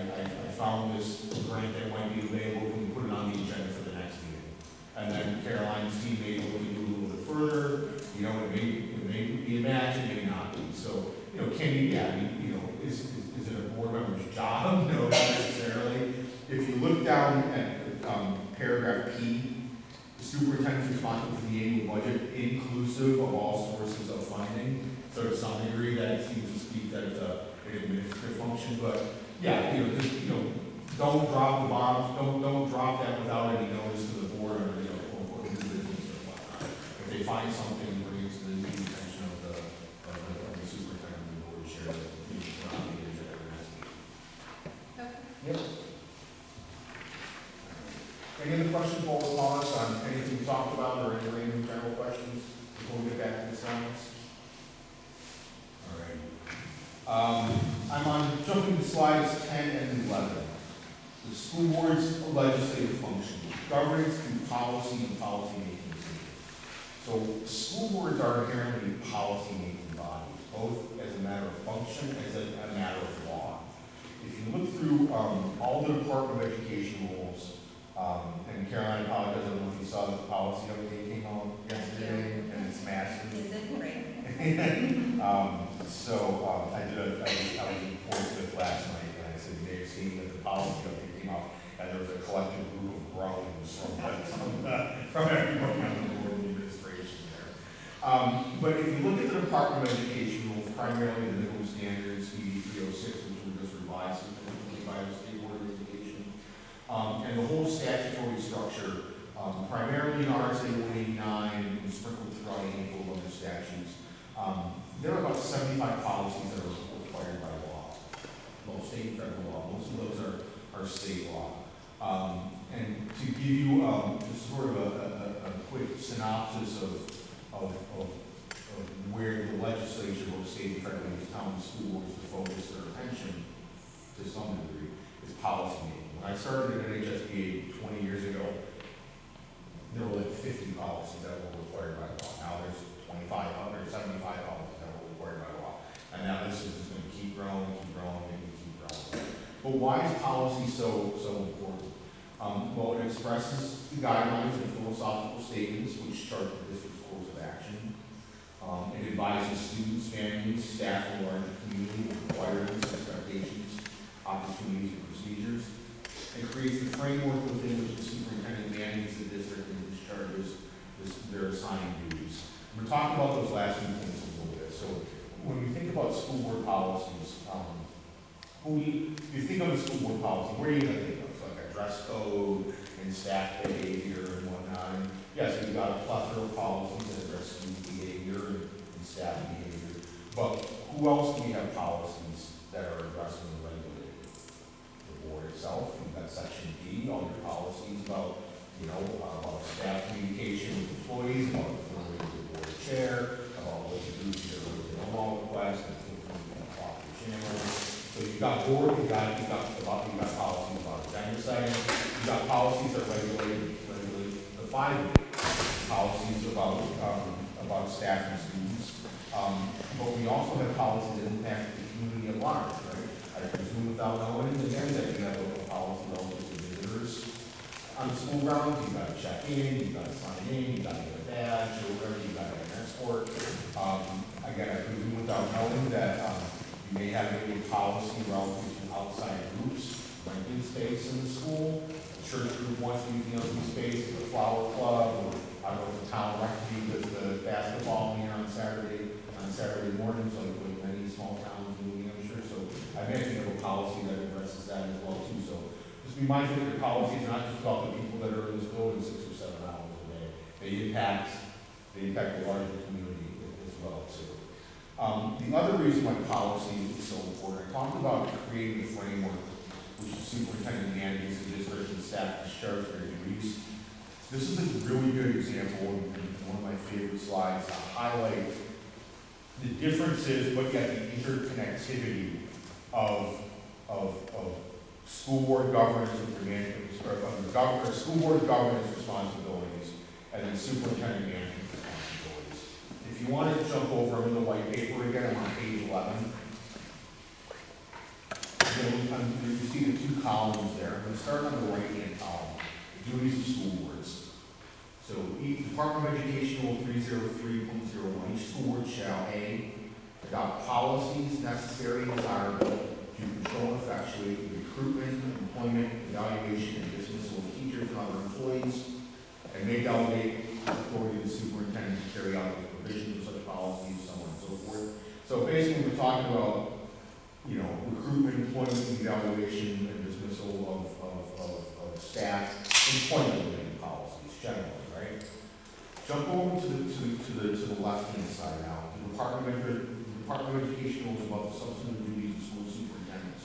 found this grant that might be available, can we put it on the agenda for the next meeting? And then Caroline's team may look into it a little bit further, it may be a match, it may not be. So, can you, is it a board member's job? No, not necessarily. If you look down at paragraph P, The superintendent is responsible for the annual budget inclusive of all sources of funding. So to some degree, that seems to speak that it's an administrative function, but yeah, just, don't drop the bombs, don't drop that without any notice to the board or, or new business or whatnot. If they find something, bring it to the attention of the superintendent and the board chair, that we should not be in there next week. Okay. Yep. Any other questions while we're paused on anything we talked about or any random general questions before we get back to the slides? All right. I'm on jumping to slides 10 and 11. The school board's legislative function, governance through policy and policy-making decisions. So school boards are inherently policy-making bodies, both as a matter of function and as a matter of law. If you look through all the Department of Education rules, and Caroline apologizes, I don't know if you saw the policy update came out yesterday, and it's massive. Is it great? I was in Portsmouth last night, and I said, you may have seen that the policy update came out, and there was a collective group of groans from everybody on the board and the administration there. But if you look at the Department of Education rules, primarily the minimum standards, ED 306, which were just revised by the State Board of Education, and the whole statutory structure, primarily in RSA 189 and sprinkled throughout a handful of other statutes. There are about 75 policies that are required by law, both state and federal law. Most of those are state law. And to give you just sort of a quick synopsis of where the legislature, both state and federal, is telling school boards to focus their attention to some degree, is policy making. When I started at NHSBA 20 years ago, there were like 50 policies that were required by law. Now there's 25, there's 75 policies that were required by law. And now this is just going to keep growing, and keep growing. But why is policy so important? Well, it expresses the guidelines and philosophical statements which chart the district's course of action. It advises students, families, staff, and larger community on requirements, expectations, opportunities, and procedures. It creates the framework within which the superintendent manages the district and discharges their assigned duties. We're talking about those last few things a little bit. So when we think about school board policies, if you think of a school board policy, where are you going to think of? So like a dress code and staff behavior and whatnot. And yes, we've got a plethora of policies that address student behavior and staff behavior. But who else do we have policies that are addressing and regulating? The board itself. We've got section D, all your policies about, about staff communication with employees, about authority of the board chair, about what to do if you're a no request, and proper channels. So you've got board, you've got policies about agenda setting, you've got policies that regulate the 5 policies about staff and students. But we also have policies that impact the community at large, right? I presume without knowing again that you have a policy relative to visitors on the school grounds. You've got to check in, you've got to sign in, you've got to get a badge or whatever, you've got to get an escort. Again, I presume without knowing that you may have a policy relative to outside groups, renting space in the school. A church group wants to use the empty space, the flower club, or I don't know if the town rec team does the basketball here on Saturday mornings, like many small towns in New Hampshire. So I imagine you have a policy that addresses that as well too. So just be mindful that your policies are not just about the people that are in this building 6 or 7 hours a day. They impact the larger community as well too. The other reason why policy is so important, I talked about creating a framework which the superintendent manages the district and staff discharge their duties. This is a really good example and one of my favorite slides to highlight the differences, but yet the interconnectivity of school board governance and management, school board governance responsibilities, and then superintendent management responsibilities. If you want to jump over in the white paper again, I'm on page 11. You see the 2 columns there. I'm going to start on the right-hand column, the duties of school boards. So Department of Education Rule 303.01, each school board shall A, adopt policies necessary and desirable to control and effectuate the recruitment, employment, evaluation, and dismissal of teachers and other employees, and may delegate authority to the superintendent to carry out the provisions of such policies, so on and so forth. So basically, we're talking about, you know, recruitment, employment, evaluation, and dismissal of staff, employment-related policies generally, right? Jump over to the left-hand side now. The Department of Education knows about the substantive duties of school superintendents.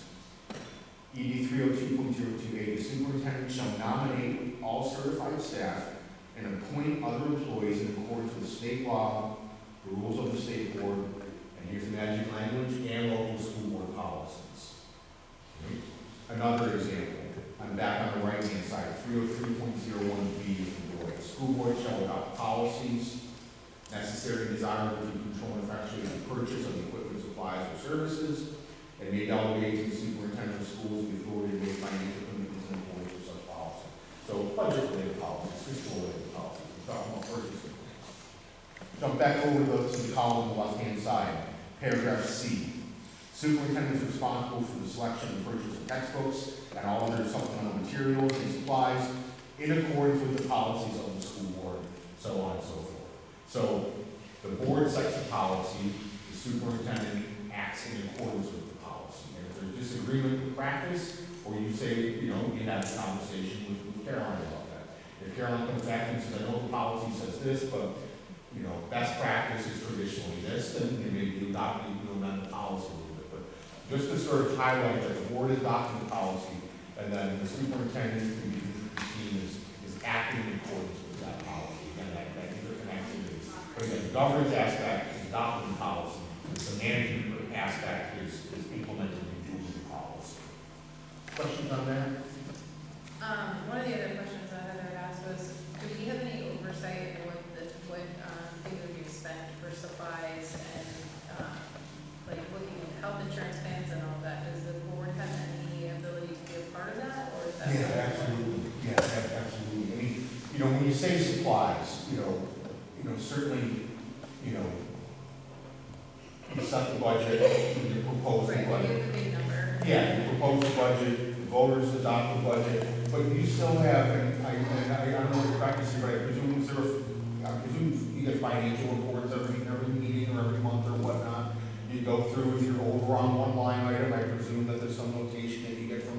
ED 302.02a, the superintendent shall nominate all certified staff and appoint other employees in accordance with state law, the rules of the state board, and here's the magic language, and local school board policies. Another example, I'm back on the right-hand side, 303.01b of the board. School board shall adopt policies necessary and desirable to control and effectuate the purchase of equipment, supplies, or services, and may delegate to the superintendent of schools the authority to make financial commitments and employees for such policy. So budget-related policies, fiscal-related policies, we're talking about purchasing plans. Jump back over to the column on the left-hand side, paragraph C. Superintendent is responsible for the selection and purchase of textbooks and all other supplemental materials and supplies in accordance with the policies of the school board, so on and so forth. So the board sets the policy, the superintendent acts in accordance with the policy. And if there's disagreement with practice, or you say, you know, you have a conversation with Caroline about that. If Caroline comes back and says, I know the policy says this, but you know, best practice is traditionally this, then maybe you adopt, you amend the policy a little bit. But just to sort of highlight that the board is adopting the policy, and then the superintendent team is acting in accordance with that policy. Again, that interconnected is, but again, the governance aspect is adopting the policy, the management aspect is implementing and doing the policy. Questions on that? One of the other questions that Heather had asked was, do we have any oversight of what things are being spent for supplies and, like looking at health insurance plans and all that? Does the board have any ability to be a part of that, or is that? Yeah, absolutely. Yeah, absolutely. I mean, you know, when you say supplies, you know, certainly, you know, you set the budget, you propose the Right, budget. we have a big number. Yeah, you propose the budget, the voters adopt the budget, but you still have, and I don't know what the practice is, but I presume you get financial reports every meeting or every month or whatnot. You go through, if you're over on one line item, I presume that there's some notation that you get from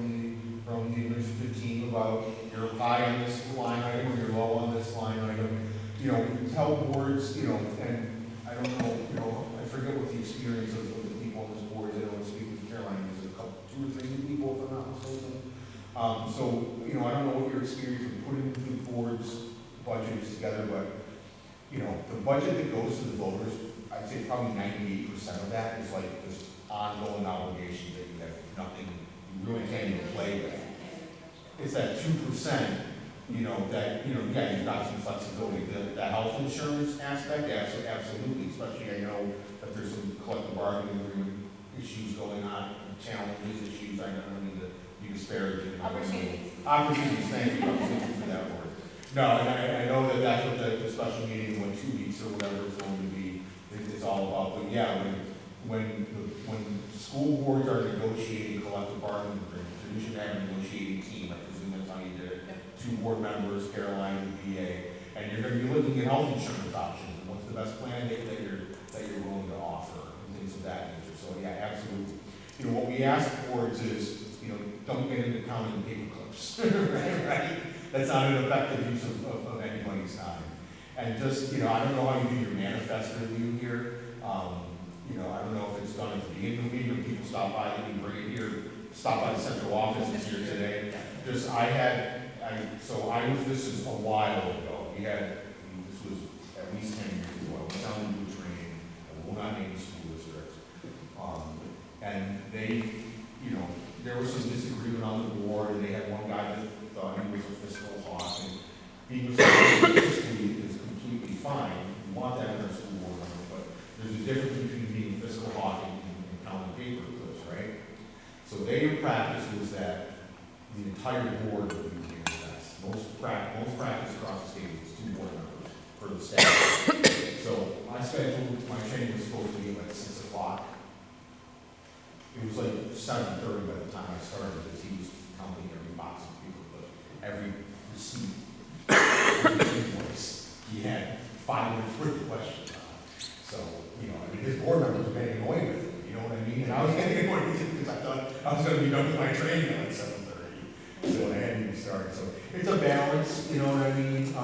the administrative team about you're high on this line item or you're low on this line item. You know, you tell boards, you know, and I don't know, you know, I forget what the experience of the people on this board is. I don't speak with Caroline, there's a couple, 2 or 3 new people, if I'm not mistaken. So, you know, I don't know what your experience with putting the board's budget is together, but, you know, the budget that goes to the voters, I'd say probably 98% of that is like this ongoing obligation that you have nothing, you really can't even play with. It's that 2%, you know, that, you know, yeah, you've got some flexibility. The health insurance aspect, absolutely, especially I know that there's some collective bargaining agreement issues going on, challenges, issues, I don't mean to be disparaging. Opportunities. Opportunities, thank you, I was looking for that word. No, and I know that that's what the special meeting in 2 weeks or whatever it's going to be, it's all about. But yeah, when school boards are negotiating collective bargaining agreements, you should have a negotiating team. I presume that's how you did it. 2 board members, Caroline and BA, and you're going to be looking at health insurance options and what's the best plan that you're willing to offer and things of that nature. So yeah, absolutely. You know, what we ask boards is, you know, don't get into counting paper clips, right? That's not an effective use of anybody's time. And just, you know, I don't know how you do your manifest review here. You know, I don't know if it's done at the beginning of the meeting or people stop by and you bring it here, stop by the central office this here today. Just, this is a while ago. This was at least 10 years ago. I went down to do training. I will not name the school district. And they, you know, there was some disagreement on the board, and they had one guy that thought he was a fiscal hawk, and he was fiscally is completely fine. You want that in our school board, but there's a difference between being a fiscal hawk and counting paper clips, right? So their practice was that the entire board would be doing this. Most practice across the state is 2 board members for the staff. So my schedule, my training was supposed to be like 6 o'clock. It was like 7:30 by the time I started because he was counting every box of paper, but every receipt, every before the question. So, you know, I mean, his board members were getting annoyed with him, you know what I mean? And I was getting annoyed with him because I thought I was gonna be done with my training at like 7:30. So I hadn't even started, so it's a balance, you know what I mean?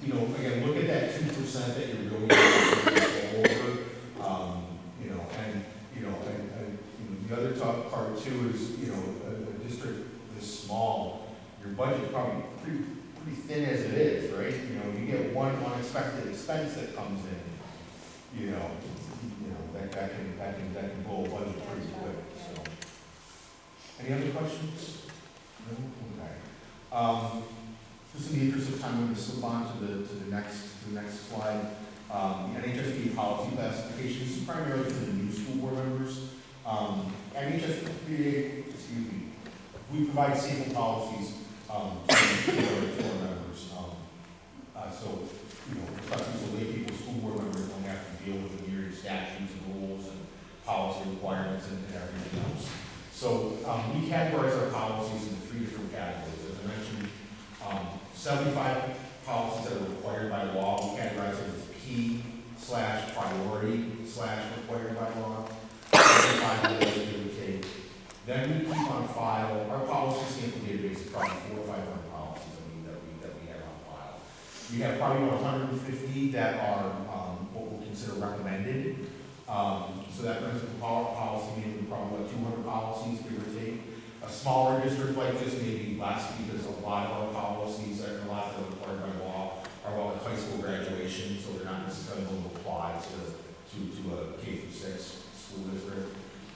You know, again, look at that 2% that you're really control over, you know, and, you know, the other tough part too is, you know, a district this small, your budget's probably pretty thin as it is, right? You know, you get one unexpected expense that comes in, you know, that can blow a budget pretty quick, so. Any other questions? No? Okay. Just in the interest of time, I'm going to slip on to the next slide. The NHSBA policy classification. This is primarily for the new school board members. NHSBA, excuse me, we provide sample policies to our members. So, you know, especially so lay people, school board members don't have to deal with the myriad statutes and rules and policy requirements and everything else. So we categorize our policies into 3 different categories. As I mentioned, 75 policies that are required by law, we categorize them as P/priority/required by law. 75 of those we would take. Then we keep on file, our policy sample database is probably 400 or 500 policies that we have on file. We have probably about 150 that are what we'll consider recommended. So that brings the policy maybe probably about 200 policies, give or take. A smaller district like this may be less because a lot of our policies and a lot that are required by law are about high school graduation, so they're not necessarily going to apply to a K-6 school district.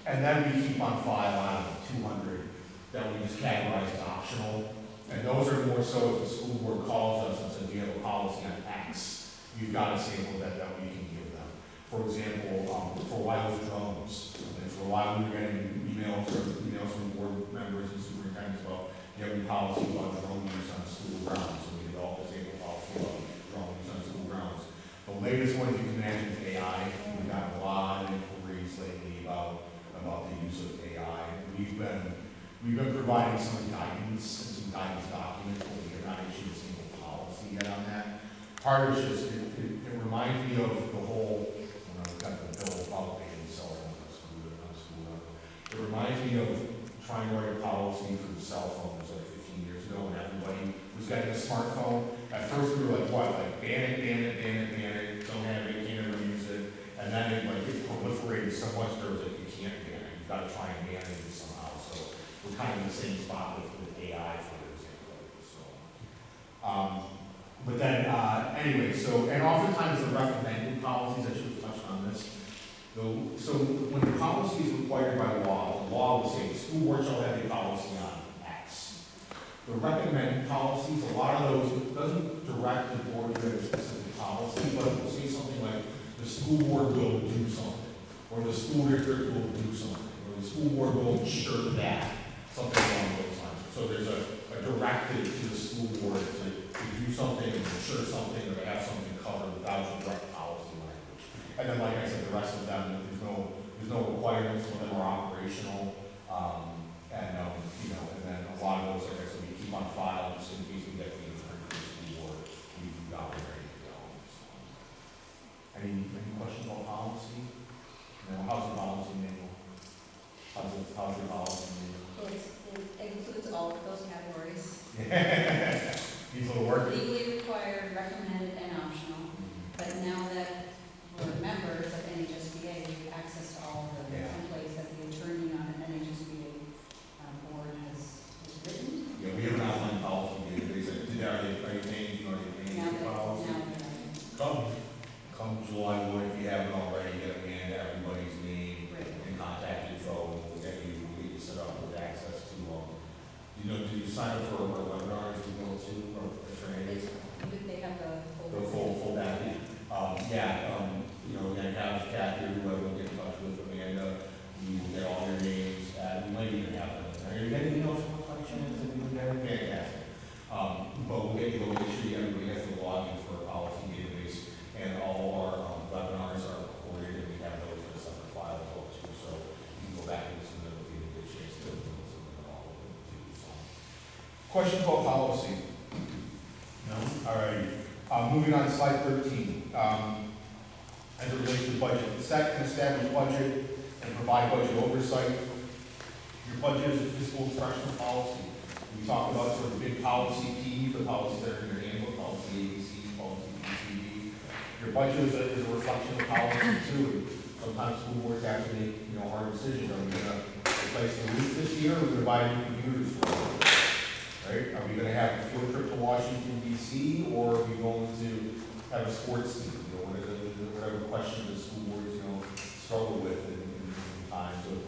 And then we keep on file out of 200 that we just categorize as optional. And those are more so if the school board calls us and says, we have a policy on X, you've got a sample that we can give them. For example, for a while it was drones. And for a while we were getting emails from board members and superintendents about, you have any policy about drone use on school grounds. So we developed a sample policy about drone use on school grounds. The latest one, you can imagine, is AI. We've got a lot of inquiries lately about the use of AI. We've been providing some guidance and some guidance documents, but we have not issued a single policy yet on that. Part of it's just, it reminds me of the whole, we've got the bill about banning cell phones on school level. It reminds me of trying to write a policy for the cell phones like 15 years ago when everybody was getting a smartphone. At first we were like, what, like ban it, don't have it, can't ever use it. And then it proliferated so much there was like, you can't ban it, you've got to try and ban it somehow. So we're kind of in the same spot with AI, for example. So, but then, anyway, so, and oftentimes the recommended policies, I should have touched on this. So when the policy is required by law, the law will say the school board shall have a policy on X. The recommended policies, a lot of those, it doesn't direct the board to a specific policy, but it will say something like the school board will do something, or the school district will do something, or the school board will ensure that, something along those lines. So there's a directive to the school board to do something and ensure something, or to have something covered without direct policy language. And then, like I said, the rest of them, there's no requirements, some of them are operational, you know, and then a lot of those, like I said, we keep on file just in case we get things from the school board, we've got it ready to go. So. Any questions about policy? You know, how's the policy manual? How's your policy manual? It includes all of those categories. These little work. Legally required, recommended, and optional. But now that we're members of NHSBA, we have access to all of the templates that the attorney on an NHSBA board has written. Yeah, we have an online policy database. Are you paying for policy? Come July 1, if you haven't already, get me into everybody's name and contact info, and we'll get you set up with access to do you sign up for our webinars to go to or trainings? They have the full package. You know, we're gonna have Kathy or whoever will get in touch with Amanda. We will get all your names. We might even have them. Are you getting emails from us by chance? Fantastic. But we'll get you. We'll make sure everybody has the login for our policy database, and all our webinars are recorded, and we have those in a separate file as well too. So you can go back and listen to them if you didn't get a chance to listen to all of them too. So, questions about policy? No. All right. Moving on to slide 13. As it relates to budget, set and establish budget and provide budget oversight. Your budget is a fiscal instructional policy. We talk about sort of big policy P, the policies that are in your handbook, policy ABC, policy BCD. Your budget is a reflection of policy too. Sometimes school boards have to make, hard decisions. Are we going to replace the roof this year, or are we going to buy new computers for it? Right? Are we going to have a field trip to Washington D.C., or are we going to have a sports team? Whatever questions the school boards, struggle with in times of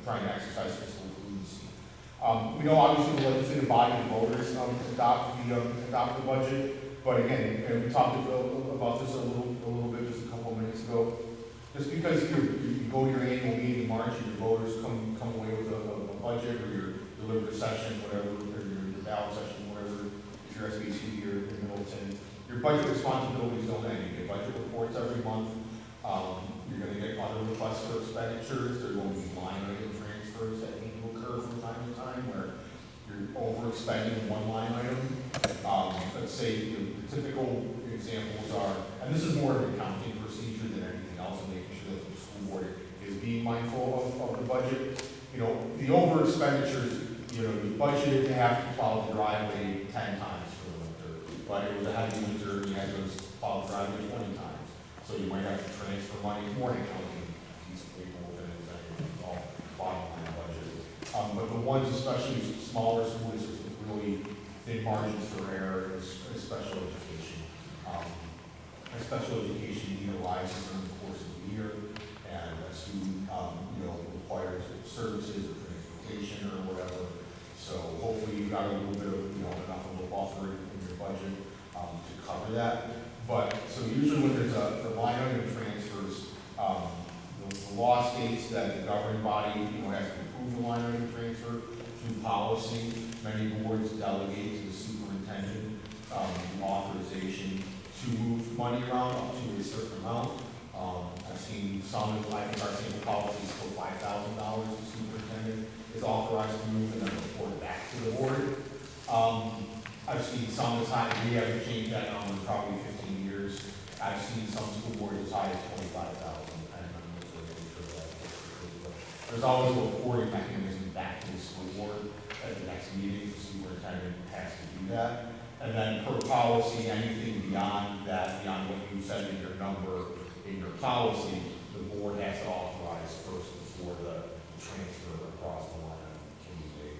trying to exercise fiscal prudency. We know obviously the legislative body and voters adopt the budget, but again, and we talked about this a little bit just a couple of minutes ago. Just because you go to your annual meeting in March and your voters come away with a budget, or your deliberative session, whatever, or your ballot session, whatever, if you're SBC or in Middleton, your budget responsibilities don't end. You get budget reports every month. You're going to get other requests for expenditures. There are going to be line item transfers that need to occur from time to time where you're overexpending one line item. Let's say the typical examples are, and this is more of an accounting procedure than anything else, and making sure that the school board is being mindful of the budget. The over expenditures, you budgeted to have to plow the driveway 10 times for the winter, but it was a heavy winter and you had to plow the driveway 20 times. So you might have to transfer money, more accounting piece of paper than it's all bottom line budget. But the ones, especially smaller schools with really thin margins for error, is special education. Special education utilizes during the course of the year, and a student, requires services or transportation or whatever. So hopefully you've got a little bit of, enough of a buffer in your budget to cover that. But, so usually when there's for line item transfers, the law states that the governing body, has to approve the line item transfer through policy. Many boards delegate to the superintendent the authorization to move money around up to a certain amount. I've seen some, I think our single policies for $5,000 the superintendent is authorized to move and then report back to the board. I've seen some as high, we haven't changed that number in probably 15 years. I've seen some school boards as high as $25,000, depending on what the nature of that. There's always a reporting mechanism back to the school board at the next meeting. The superintendent has to do that. And then per policy, anything beyond that, beyond what you said in your number, in your policy, the board has to authorize first before the transfer across the line can be made.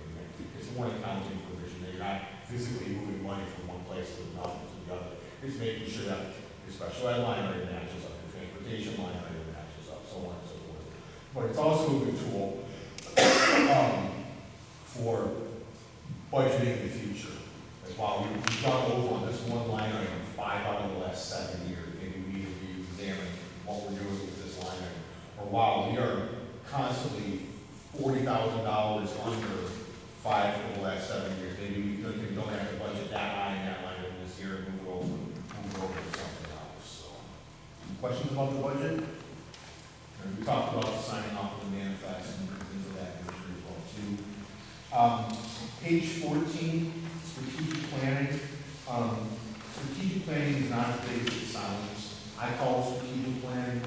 It's more an accounting provision. You're not physically moving money from one place to another to the other. It's making sure that your special ed line item matches up, your transportation line item matches up, so on and so forth. But it's also a good tool for budgeting in the future. Like while we've gone over on this one line item 5 out of the last 7 years, maybe we need to re-examine what we're doing with this line item. Or while we are constantly $40,000 under 5 for the last 7 years, maybe we don't have to budget that high in that line item this year and move it over to something else. So, questions about the budget? And we talked about signing off on the manifest and things of that nature as well too. Page 14, strategic planning. Strategic planning is not as big as it sounds. I call it strategic planning,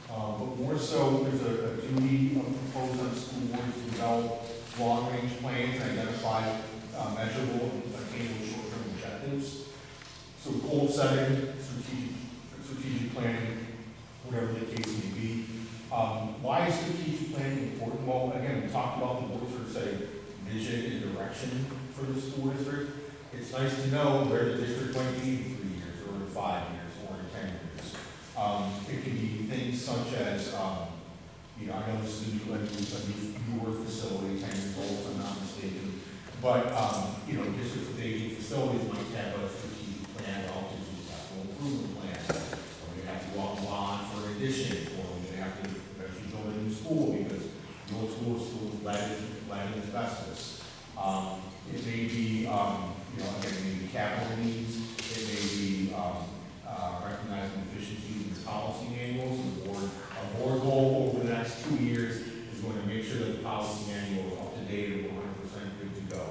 but more so there's a duty imposed on school boards to develop long-range plans and identify measurable and attainable short-term objectives. So goal setting, strategic planning, whatever the case may be. Why is strategic planning important? Well, again, we talked about the board sort of say vision and direction for the school district. It's nice to know where the district might be in 3 years, or in 5 years, or in 10 years. It can be things such as, I know this is a newer facility, 10 years old, if I'm not mistaken. But, districts with aging facilities might have a strategic plan relative to the capital improvement plan. Or they have to go out and bond for an addition, or they have to actually build a new school because the old school is lagging asbestos. It may be, again, it may be capital needs. It may be recognizing efficiencies in your policy manuals. A board goal over the next 2 years is going to make sure that the policy manual is up to date and 100% good to go.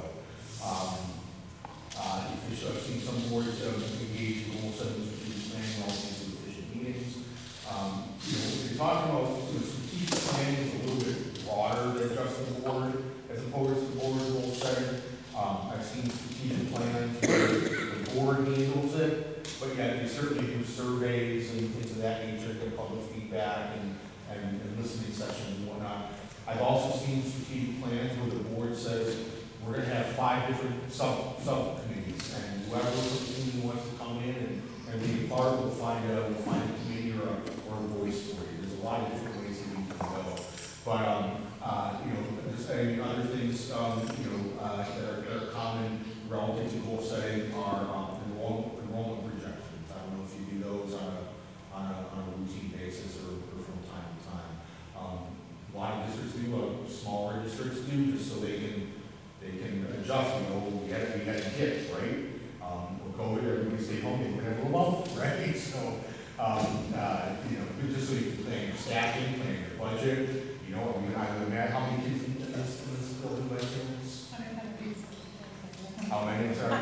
board handles it, but yeah, they certainly do surveys and things of that nature, get public feedback and listening sessions and whatnot. I've also seen strategic plans where the board says, we're gonna have 5 different subcommittees, and whoever wants to come in and be a part, we'll find a committee or a voice for you. There's a lot of different ways that we can go. But, just other things, that are common relative to goal setting are enrollment projections. I don't know if you do those on a routine basis or from time to time. A lot of districts do, smaller districts do, just so they can adjust. We had a dip, right? With COVID, everybody stayed home, they would have a month, right? So, just so you can plan your staffing, plan your budget. I would imagine how many kids in this building by chance? How many, sorry?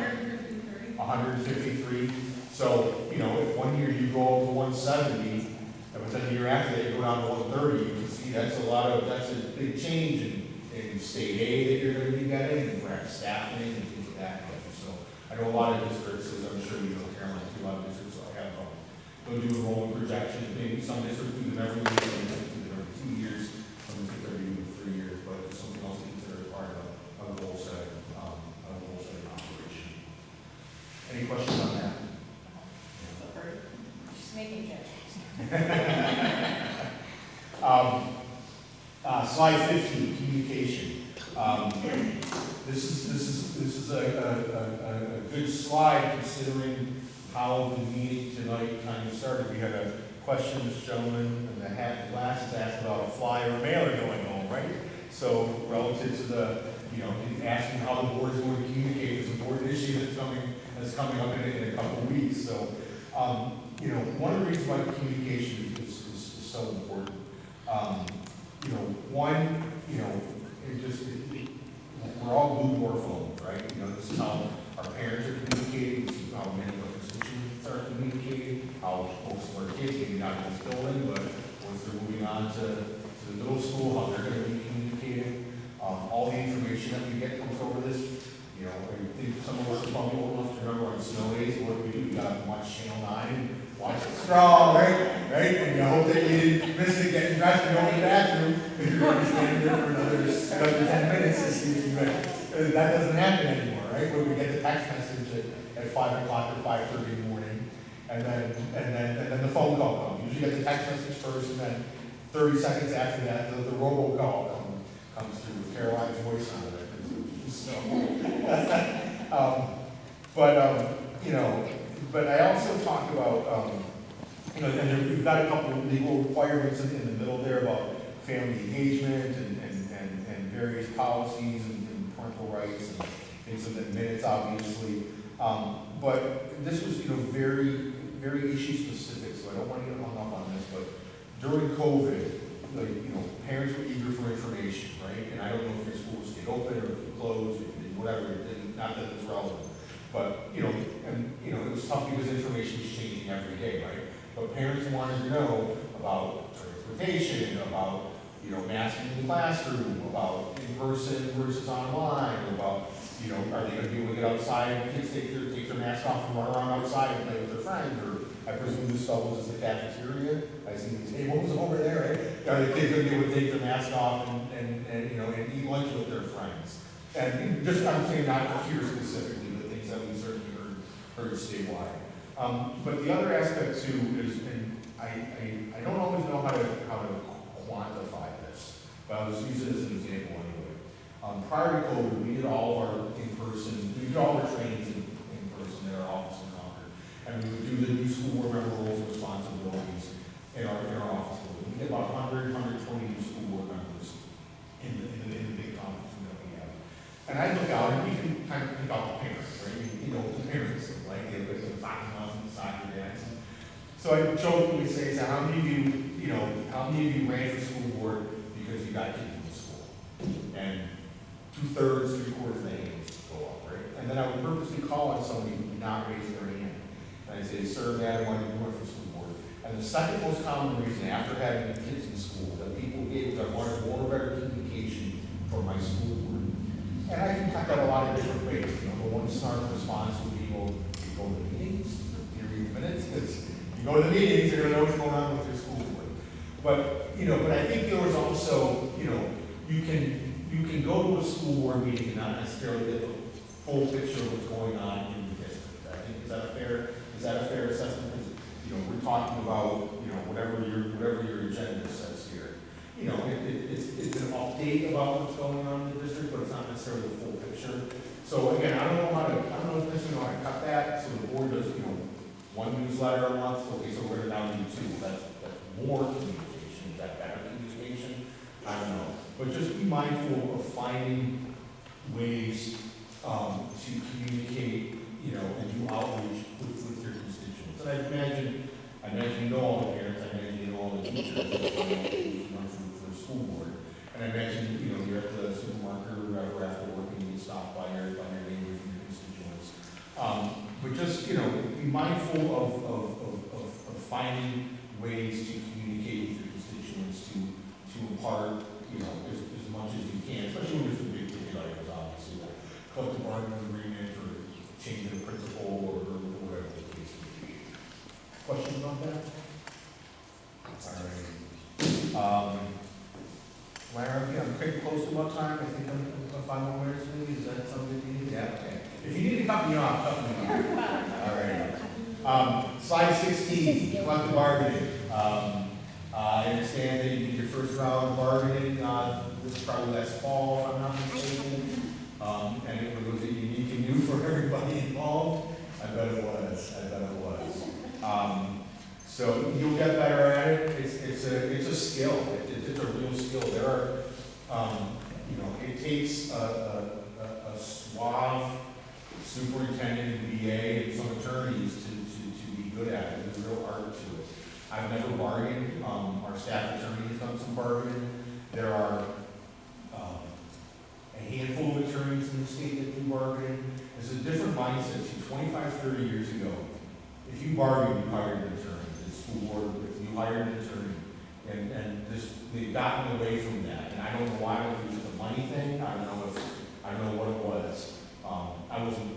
153. So, if one year you go up to 170, but then the year after that you go down to 130, you can see that's a big change in state aid that you're going to be getting, and perhaps staffing and things of that nature. So, I know a lot of districts, as I'm sure you know, Caroline, too, a lot of districts they'll do enrollment projections. Maybe some districts do them every year, some districts do them every 2 years, some districts do them every 3 years, but it's something else to consider as part of a goal setting operation. Any questions on that? Just making judgments. Slide 15, communication. This is a good slide considering how the meeting tonight kind of started. We had a question, this gentleman in the hat and glasses asked about a flyer or mailer going home, right? So relative to the, asking how the board is going to communicate is an important issue that's coming up in a couple of weeks. So, one of the reasons why communication is so important. We're all glued to our phones, right? This is how our parents are communicating, this is how many of our constituents are communicating, how most of our kids, maybe not in this building, but once they're moving on to the middle school, how they're going to be communicating. All the information that we get comes over this. I think some of us are probably old enough to remember on snow days, what do? We got to watch Channel 9 and watch the straw, right? And I hope that you didn't miss it getting dressed and going to the bathroom if you're going to stand there for another 10 minutes to see if you read. That doesn't happen anymore, right? Where we get the text message at 5 o'clock or 5:30 in the morning, and then the phone call comes. Usually you get the text message first, and then 30 seconds after that, the robocall comes through with Caroline's voice on it. So, but I also talk about, and we've got a couple of legal requirements in the middle there about family engagement and various policies and parental rights and things of the minutes, obviously. But this was, very, very issue specific, so I don't want to get hung up on this, but during COVID, parents were eager for information, right? And I don't know if your school stayed open or closed, or whatever, not that it's relevant. But, it was tough because information is changing every day, right? But parents wanted to know about transportation, about, masking in the classroom, about in-person versus online, about, are they going to be able to get outside and kids take their mask off and run around outside and play with their friends? Or I presume this doubles as the cafeteria. I see the tables over there, right? Are the kids going to be able to take their mask off and eat lunch with their friends? And just, I'm saying not here specifically, but things that we certainly heard statewide. But the other aspect too is, and I don't always know how to quantify this, but I'll just use it as an example anyway. Prior to COVID, we did all of our trainings in person at our office in Concord, and we would do the new school board member roles and responsibilities in our office building. We had about 120 new school board members in the big conference room that we have. And I look out, and you can kind of pick out the parents, right? The parents, like the soccer moms and soccer dads. So I jokingly say, how many of you ran for school board because you got kids in the school? And 2/3, 3/4 of the hands go up, right? And then I would purposely call on somebody who did not raise their hand. And I'd say, sir, Dad, why did you run for school board? And the second most common reason after having kids in school that people gave was I wanted more better communication from my school board. And I can cut that a lot of different ways. The one smart response would be, well, you go to go to the meetings, they're gonna know what's going on with their school board. But, but I think there was also, you can go to a school board meeting and not necessarily get the full picture of what's going on in the district. I think, is that a fair assessment? Because, we're talking about, whatever your agenda says here. It's an update about what's going on in the district, but it's not necessarily the full picture. So again, I don't know necessarily how to cut that, so the board does, one newsletter a month, okay, so we're now doing two, that's more communication, is that better communication? I don't know, but just be mindful of finding ways, to communicate, and do outreach with your constituents. And I imagine you know all the parents, I imagine you know all the teachers, for the school board, and I imagine, you're at the supermarket or wherever after work and you stop by your neighbors and your constituents. But just, be mindful of finding ways to communicate with your constituents, to impart, as much as you can, especially when there's some big ticket items, obviously, like collective bargaining agreement or changing the principal or whatever the case may be. Questions about that? All right. Larry, I'm pretty close to what time? I think I'm 5 more minutes, maybe? Is that something you need? Yeah, okay. If you need to cut me off, cut me off. All right. Slide 16, collective bargaining. I understand that you did your first round of bargaining, this is probably last fall, if I'm not mistaken. And it was unique and new for everybody involved. I bet it was. So you'll get better at it. It's a skill. It's a real skill. There are, it takes a suave superintendent and BA and some attorneys to be good at it. There's a real art to it. I've never bargained. Our staff attorney has done some bargaining. There are a handful of attorneys in the state that do bargaining. There's a different mindset. 25, 30 years ago, if you bargained, you hired an attorney. The school board, if you hired an attorney, and they've gotten away from that. And I don't know why. I don't know if it was just a money thing. I don't know what it was. I wasn't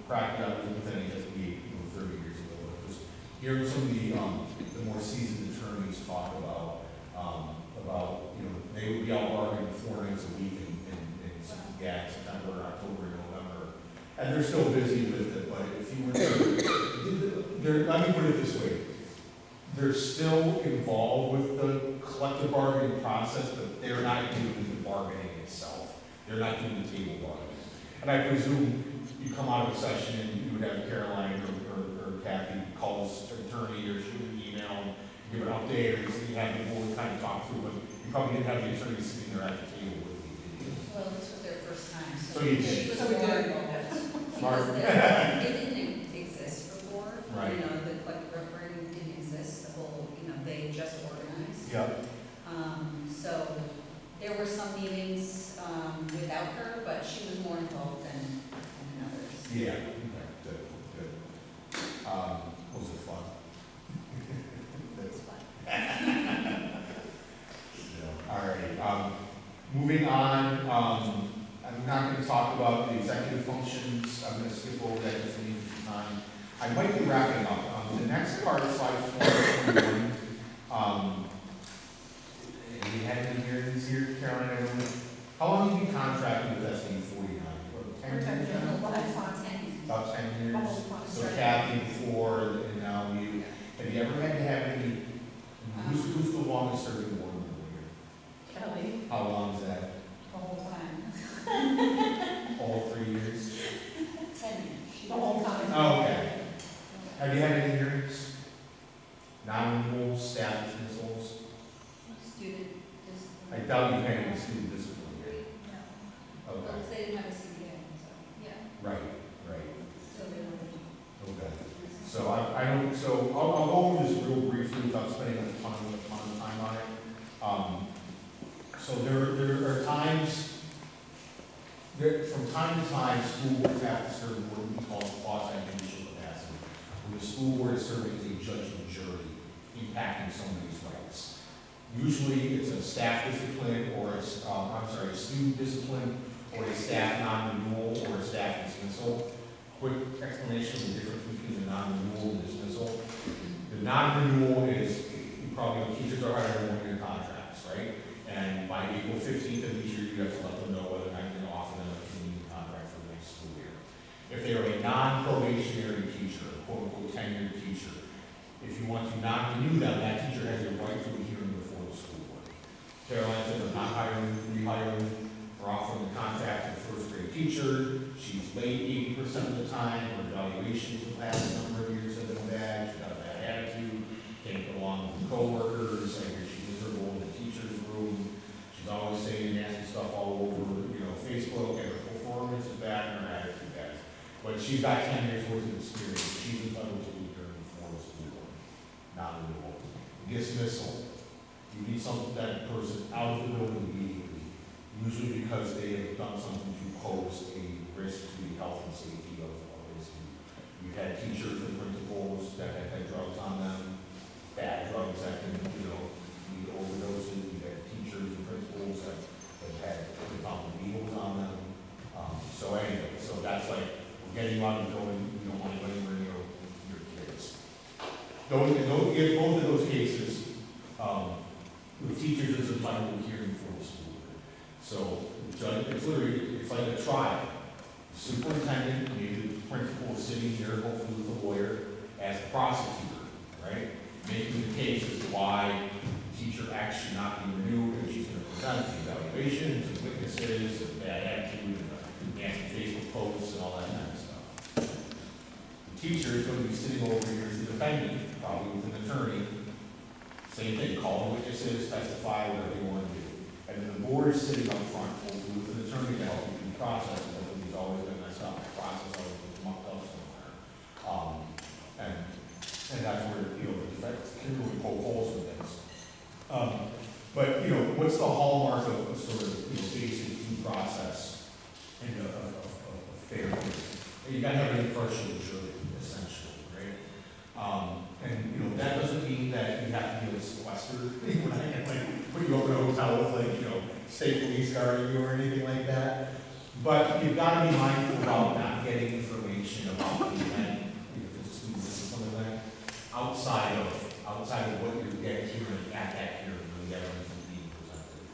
practicing. I wasn't with any SBA 30 years ago. But just hearing some of the more seasoned attorneys talk about they would be out bargaining 4 nights a week in September, October, November, and they're still busy with it. But if you were let me put it this way. They're still involved with the collective bargaining process, but they're not doing the bargaining itself. They're not doing the table bargaining. And I presume you come out of a session and you would have Caroline or Kathy call this attorney or shoot an email and give an update, or you have the board kind of talk through, but you probably didn't have the attorney sitting there at the table with you. Well, this was their first time, So you did. she was So we more did. involved. Smart. It didn't exist before. Right. The collective bargaining didn't exist, the whole, they just organized. Yep. So there were some meetings without her, but she was more involved than others. Yeah. Okay. Good. Was it fun? It's fun. All right. Moving on. I'm not going to talk about the executive functions. I'm going to skip over that just to leave some time. I might be wrapping up. The next part, slide 21. Have you had any hearings here, Caroline? I don't know. How long have you been contracting with SB 49? 10 years now? About 10 years. So Kathy before, and now you. Have you ever had to have any? Who's the longest serving board member here? Kelly. How long is that? The whole time. All 3 years? 10 years. The whole time. Oh, okay. Have you had any hearings? Non-renewals, staff dismissals? Student I discipline. doubt you've had any student discipline. No. Okay. Well, they didn't have a CBA, so, yeah. Right. So they were. Okay. So I don't, so I'll go over this real briefly without spending a ton of time on it. So there are times, from time to time, school boards have to serve what we call quasi-judicial capacity, when the school board is serving as a judge and jury, impacting somebody's rights. Usually it's a staff discipline or a student discipline or a staff non-renewal or a staff dismissal. Quick explanation of the difference between the non-renewal and dismissal. The non-renewal is, you probably know, teachers are hired on one-year contracts, right? And by April 15th of each year, you have to let them know whether or not you're going to offer them a continuing contract for the next school year. If they are a non-probationary teacher, a quote-unquote tenured teacher, if you want to not renew them, that teacher has the right to a hearing before the school board. Caroline said they're not hiring, rehiring, or offering the contract to a first grade teacher. She's late 80% of the time. Her evaluations the last number of years have been bad. She's got a bad attitude, can't get along with coworkers. I hear she's miserable in the teacher's room. She's always saying nasty stuff all over, Facebook, and her performance is bad and her attitude bad. But she's got 10 years worth of experience. She's entitled to a hearing before the school board. Non-renewal. Dismissal. You need that person out of the building immediately, usually because they have done something to pose a risk to the health and safety of the student. You've had teachers and principals that have had drugs on them, bad drugs that can, lead to overdoses. You've had teachers and principals that have found needles on them. So anyway, so that's like, we're getting you out of the building, you don't want to anywhere near your kids. In both of those cases, the teachers is entitled to hearing for the school. So it's literally, it's like a trial. The superintendent, maybe the principal is sitting here, hopefully with a lawyer, as the prosecutor, right? Making the case as to why the teacher X should not be renewed, and she's going to present the evaluations, and witnesses, and bad attitude, and nasty Facebook posts, and all that kind of stuff. The teacher is going to be sitting over here as the defendant, probably with an attorney. Same thing, call the witnesses, testify, whatever you want to do. And then the board is sitting up front, hopefully with an attorney to help you through the process, because he's always been messed up. The process always gets mucked up somewhere. And that's where, the defense can really poke holes in things. But, what's the hallmark of sort of, basic due process and of fairness? You got to have an impartial jury, essentially, right? And that doesn't mean that you have to be sequestered, put you up in a hotel with state police guarding you or anything like that. But you've got to be mindful about not getting information about the event, if it's a student or something like that, outside of what you're getting hearing at that hearing, or the evidence is being presented.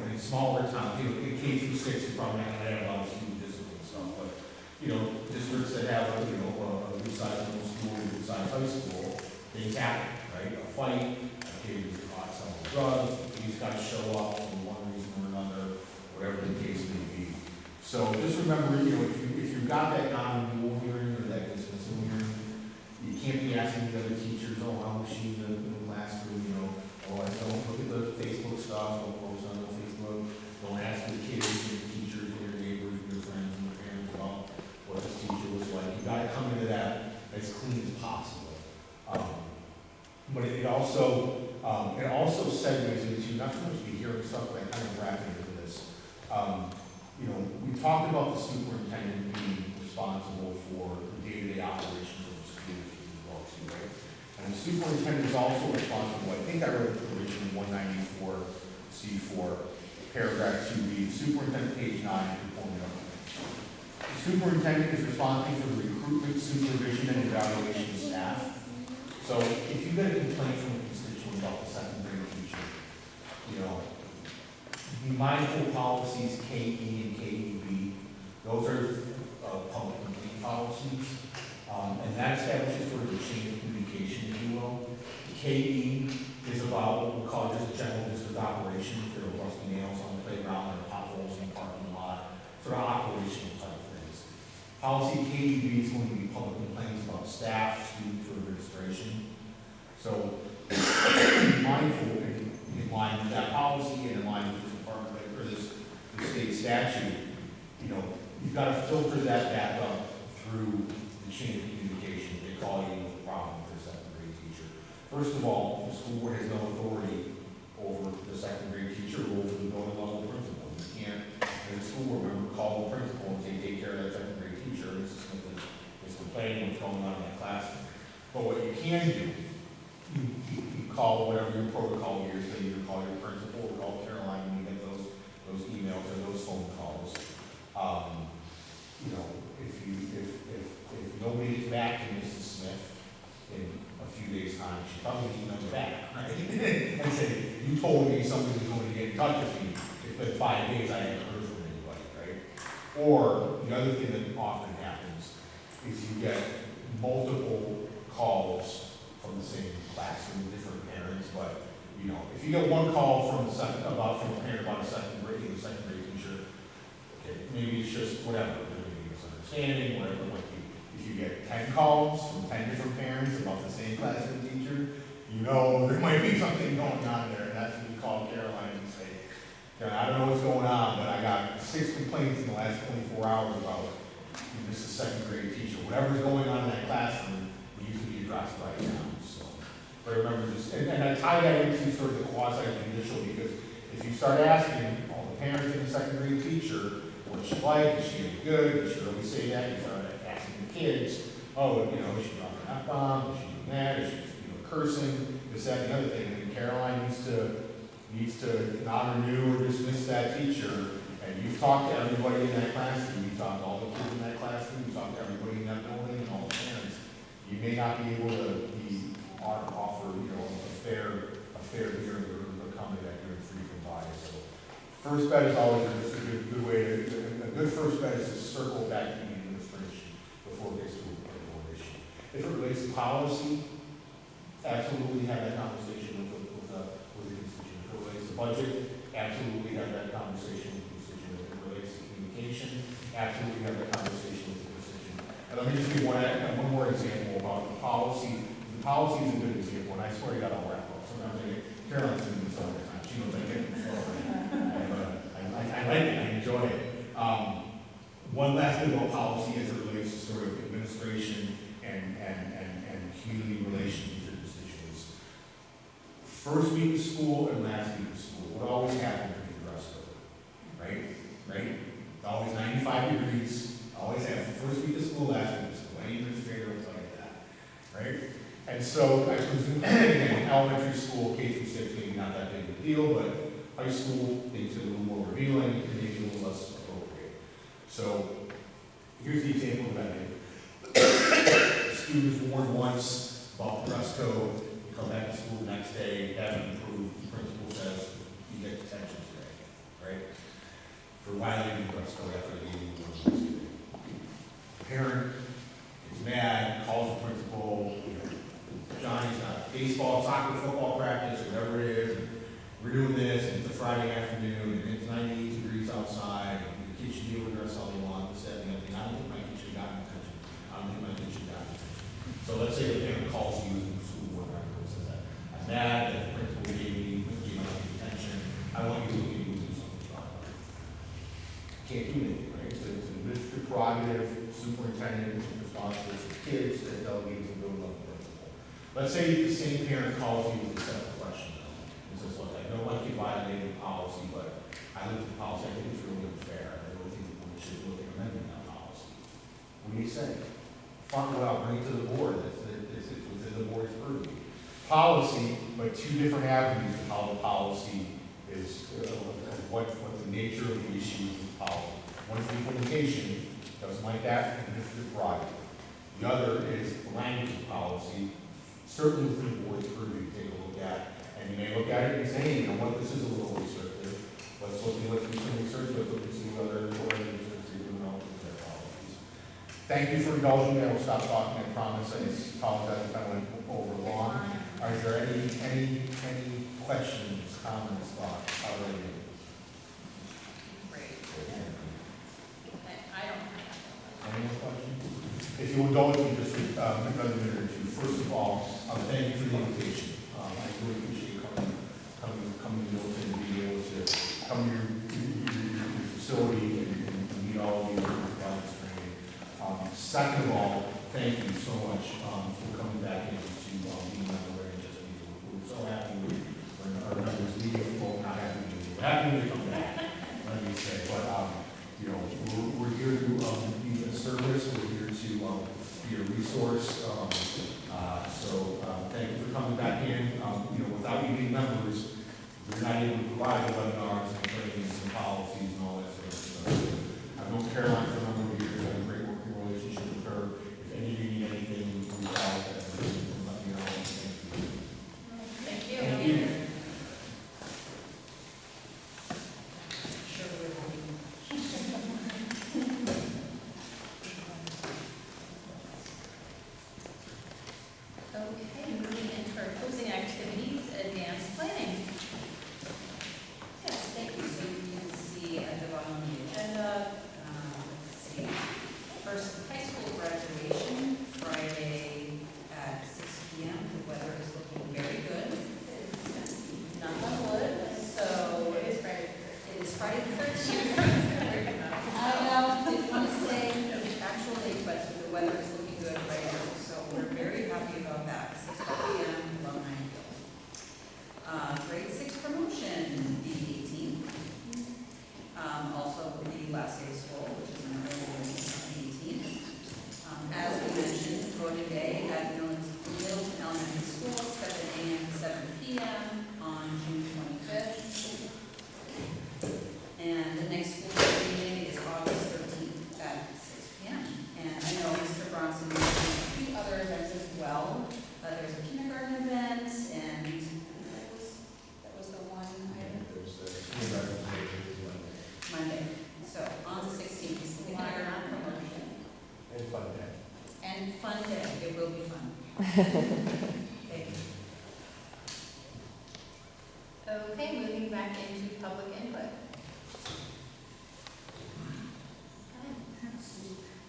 In smaller towns, in K through 6, you probably not going to have a lot of student discipline stuff, but districts that have a good size middle school, a good size high school, things happen, right? A fight, a kid is caught selling drugs, these guys show up for one reason or another, whatever the case may be. So just remember, if you've got that non-renewal hearing or that dismissal hearing, you can't be asking the other teachers, how was she in the classroom, I don't look at the Facebook stuff, don't post on the Facebook, don't ask the kids, your teachers, your neighbors, your friends, and your parents about what this teacher was like. You've got to come into that as clean as possible. But it also segues into, not so much the hearing stuff, but kind of wrapping into this. We talked about the superintendent being responsible for the day-to-day operations of the school as well, too, right? And the superintendent is also responsible, I think I wrote provision 194 C4, paragraph 2B, the superintendent, page 9, if you're pulling it up. The superintendent is responsible for the recruitment, supervision, and evaluation of staff. So if you get a complaint from a constituent about the second grade teacher, be mindful policies KE and KEB. Those are public complaint policies. And that establishes sort of a chain of communication, if you will. KE is about what we call just general district operations. There are rusty nails on the playground, there are potholes in the parking lot, sort of operational type things. Policy KEB is going to be public complaints about staff, students, or administration. So be mindful in line with that policy and in line with this department or this state statute. You've got to filter that back up through the chain of communication. They call you with a problem with their second grade teacher. First of all, the school board has no authority over the second grade teacher or over the building level principal. You can't, as a school board member, call the principal and say, take care of that second grade teacher. Mrs. Smith is complaining what's going on in that classroom. But what you can do, you call whatever your protocol is. So you call your principal or call Caroline when you get those emails or those phone calls. If nobody gets back to Mrs. Smith in a a few days' time, she probably emailed me back, right? And say, you told me something was going to get in touch with me. It's been 5 days, I haven't heard from anybody, right? Or the other thing that often happens is you get multiple calls from the same class from different parents, but you know, if you get one call from a parent about a second grade teacher, okay, maybe it's just whatever, maybe misunderstanding, whatever it might be. If you get 10 calls from 10 different parents about the same classroom teacher, you know there might be something going on there, and that's when you call Caroline and say, I don't know what's going on, but I got 6 complaints in the last 24 hours about this is second grade teacher. Whatever's going on in that classroom needs to be addressed right now. So, but remember this, and I tie that into sort of the quasi-judicial, because if you start asking all the parents and the second grade teacher, what's she like? Is she any good? Does she really say that? You start asking the kids, oh, you know, is she dropping an F-bomb? Is she doing that? Is she cursing? This, that, and the other thing. And Caroline needs to not renew or dismiss that teacher. And you've talked to everybody in that classroom. You've talked to all the kids in that classroom. You've talked to everybody in that building and all the parents. You may not be able to offer, you know, a fair hearing or accommodate that hearing free from bias. So first bet is always just a good way to, a good first bet is to circle back to the administration before it gets to a political issue. If it relates to policy, absolutely have that conversation with the constituent. If it relates to budget, absolutely have that conversation with the constituent. If it relates to communication, absolutely have that conversation with the constituent. And let me just give one more example about the policy. The policy is a good example, and I swear to God I'll wrap up. Sometimes Caroline's been doing this all the time. She knows I get it before. I like it, I enjoy it. One last thing about policy as it relates to sort of administration and community relations with constituents. First week of school and last week of school, what always happens with the dress code, right? It's always 95 degrees, always have first week of school, last week of school. Any administrator will tell you that, right? And so I presume, again, elementary school, K through 6, maybe not that big of a deal, but high school, things are a little more revealing, and maybe a little less appropriate. So here's the example that I gave. Students warned once about the dress code, you come back to school the next day, haven't improved, the principal says you get detention today, right? For violating the dress code after the meeting warning. Parent is mad, calls the principal, you know, Johnny's got baseball, soccer, football practice, whatever it is, and we're doing this, and it's a Friday afternoon, and it's 98 degrees outside, and the kids should be able to dress all they want, this, that, and the other thing. I don't think my kid should have gotten attention. I don't think my kid should have gotten attention. So let's say the parent calls you in the school board record and says that I'm mad that the principal gave my attention. I want you to look into do something about it. Can't do anything, right? So it's an administrative prerogative, superintendent is responsible for kids that delegate to go to the principal. Let's say the same parent calls you with a set of questions and says, look, I know my kid violated the policy, but I looked at the policy, I think it's really unfair. I really think we should look at amending that policy. What do you say? Fine, well, bring it to the board. It's within the board's purview. Policy, but two different avenues of how the policy is, what the nature of the issue is with the policy. One is the implementation, doesn't like that, and this is the prerogative. The other is the language of policy, certainly within the board's purview to take a look at. And you may look at it and say, hey, you know what, this is a little restrictive. Let's do some research, let's look and see what other organizations are doing relative to their policies. Thank you for indulging me. I will stop talking, I promise. I just apologize if I went over long. Are there any questions, comments, thoughts? How are you? Great. I don't have Any more questions? If you indulge me just for another minute or two. First of all, thank you for the invitation. I really appreciate you coming to Milton and being able to come to your facility and meet all of you and this training. Second of all, thank you so much for coming back into being on the way and just being. We're so happy when our members leave. Well, not happy when they leave. Happy when they come back, let me say. But you know, we're here to be a service. We're here to be a resource. So thank you for coming back in. You know, without you being members, we're not able to provide the webinars and trainings and policies and all that sort of stuff. I've known Caroline for a number of years. I have a great working relationship with her. If any of you need anything, reach out and let me know. well. There's a kindergarten event, and that was the one item. Monday. So on the 16th, is the kindergarten promotion. And fun day. And fun day. It will be fun. Thank you. Okay, moving back into public input.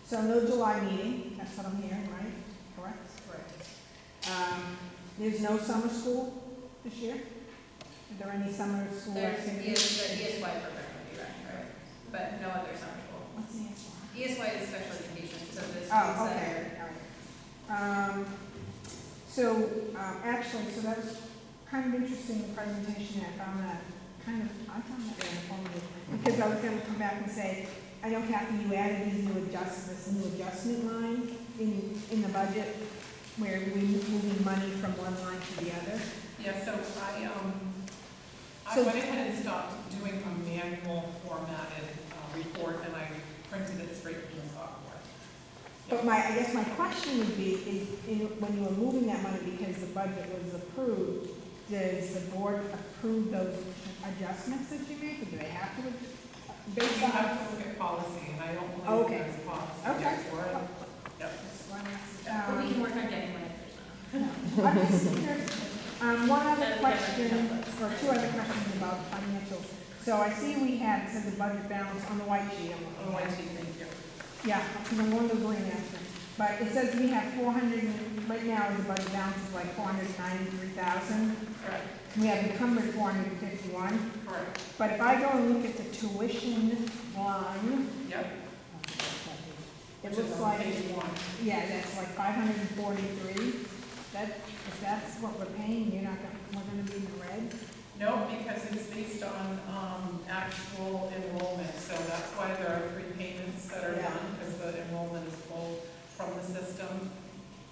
So no July meeting, that's what I'm hearing, right? Correct? Correct. There's no summer school this year? Are there any summer school There's activities? ESY program would be right, but no other summer school. What's the answer? ESY is special education, so this is Oh, okay, all right. Actually, so that was kind of interesting, the presentation. I found that very informative, because I was gonna come back and say, I know Kathy, you added this new adjustment line in the budget, where we're moving money from one line to the other. Yeah, so I So- went ahead and stopped doing a manual formatted report, and I printed it straight from the software. But I guess my question would be, when you were moving that money because the budget was approved, does the board approve those adjustments that you make, or do they have to? You have to look at policy, and I don't Oh, believe okay. there's policy. Okay. Yes, we're- Yep. But we can work on getting one if I'm just curious. One other That's question, different. or two other questions about financials. So I see we had, it says the budget balance on the white sheet. On the white sheet, thank you. Yeah, because I'm going to the green after. But it says we have 400, right now the budget balance is like 493,000. Correct. We have encumbered 451. Correct. But if I go and look at the tuition line, Yep. it Which is looks on like, page 1. yeah, that's like 543. If that's what we're paying, we're gonna be in the red? No, because it's based on actual enrollment, so that's why there are 3 payments that are Yeah. done, because the enrollment is pulled from the system,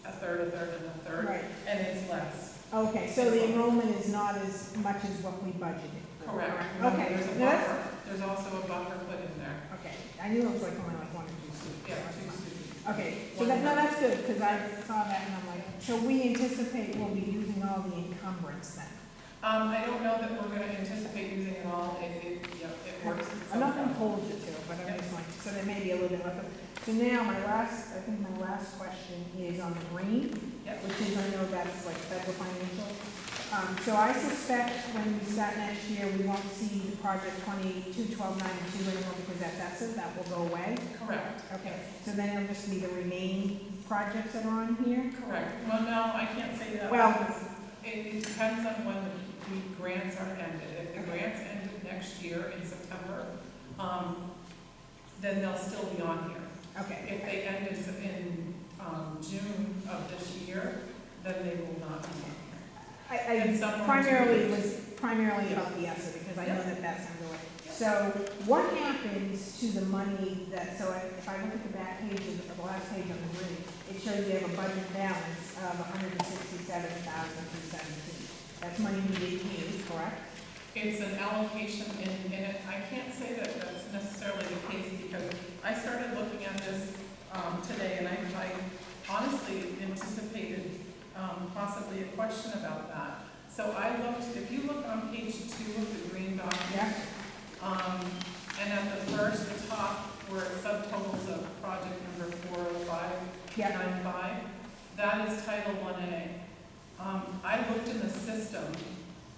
a third, and a third, Right. and it's less. Okay, so the enrollment is not as much as what we budgeted. Correct. Okay, There's a no, that's- buffer, there's also a buffer put in there. Okay, I knew it was like only like 1 or 2 students. Yeah, 2 students. Okay, so that's good, because I saw that and I'm like, so we anticipate we'll be using all the encumbrance then? I don't know that we're gonna anticipate using it all, it works. I'm not gonna hold you to it, but I'm just like, so there may be a little bit left. So now I think my last question is on the green, Yep. which is, I know that's like federal financial. So I suspect when we start next year, we won't see the project 221292 anymore because that's ESSA, that will go away. Correct. Okay, so then it'll just be the remaining projects that are on here? Correct. Well, no, I can't say that. Well- because it depends on when the grants are ended. If the grants ended next year in September, then they'll still be on here. Okay. If they ended in June of this year, then they will not be on here. And some It was primarily about the ESSA because I know that that's underway. So what happens to the money that, so if I look at the back page of the last page on the green, it shows you have a budget balance of 167,217. That's money we didn't use, correct? It's an allocation, and I can't say that that's necessarily the case because I started looking at this today, and I honestly anticipated possibly a question about that. So I looked, if you look on page 2 of the green document, and at the top where it subtotals of project number 40595, that is Title 1A. I looked in the system,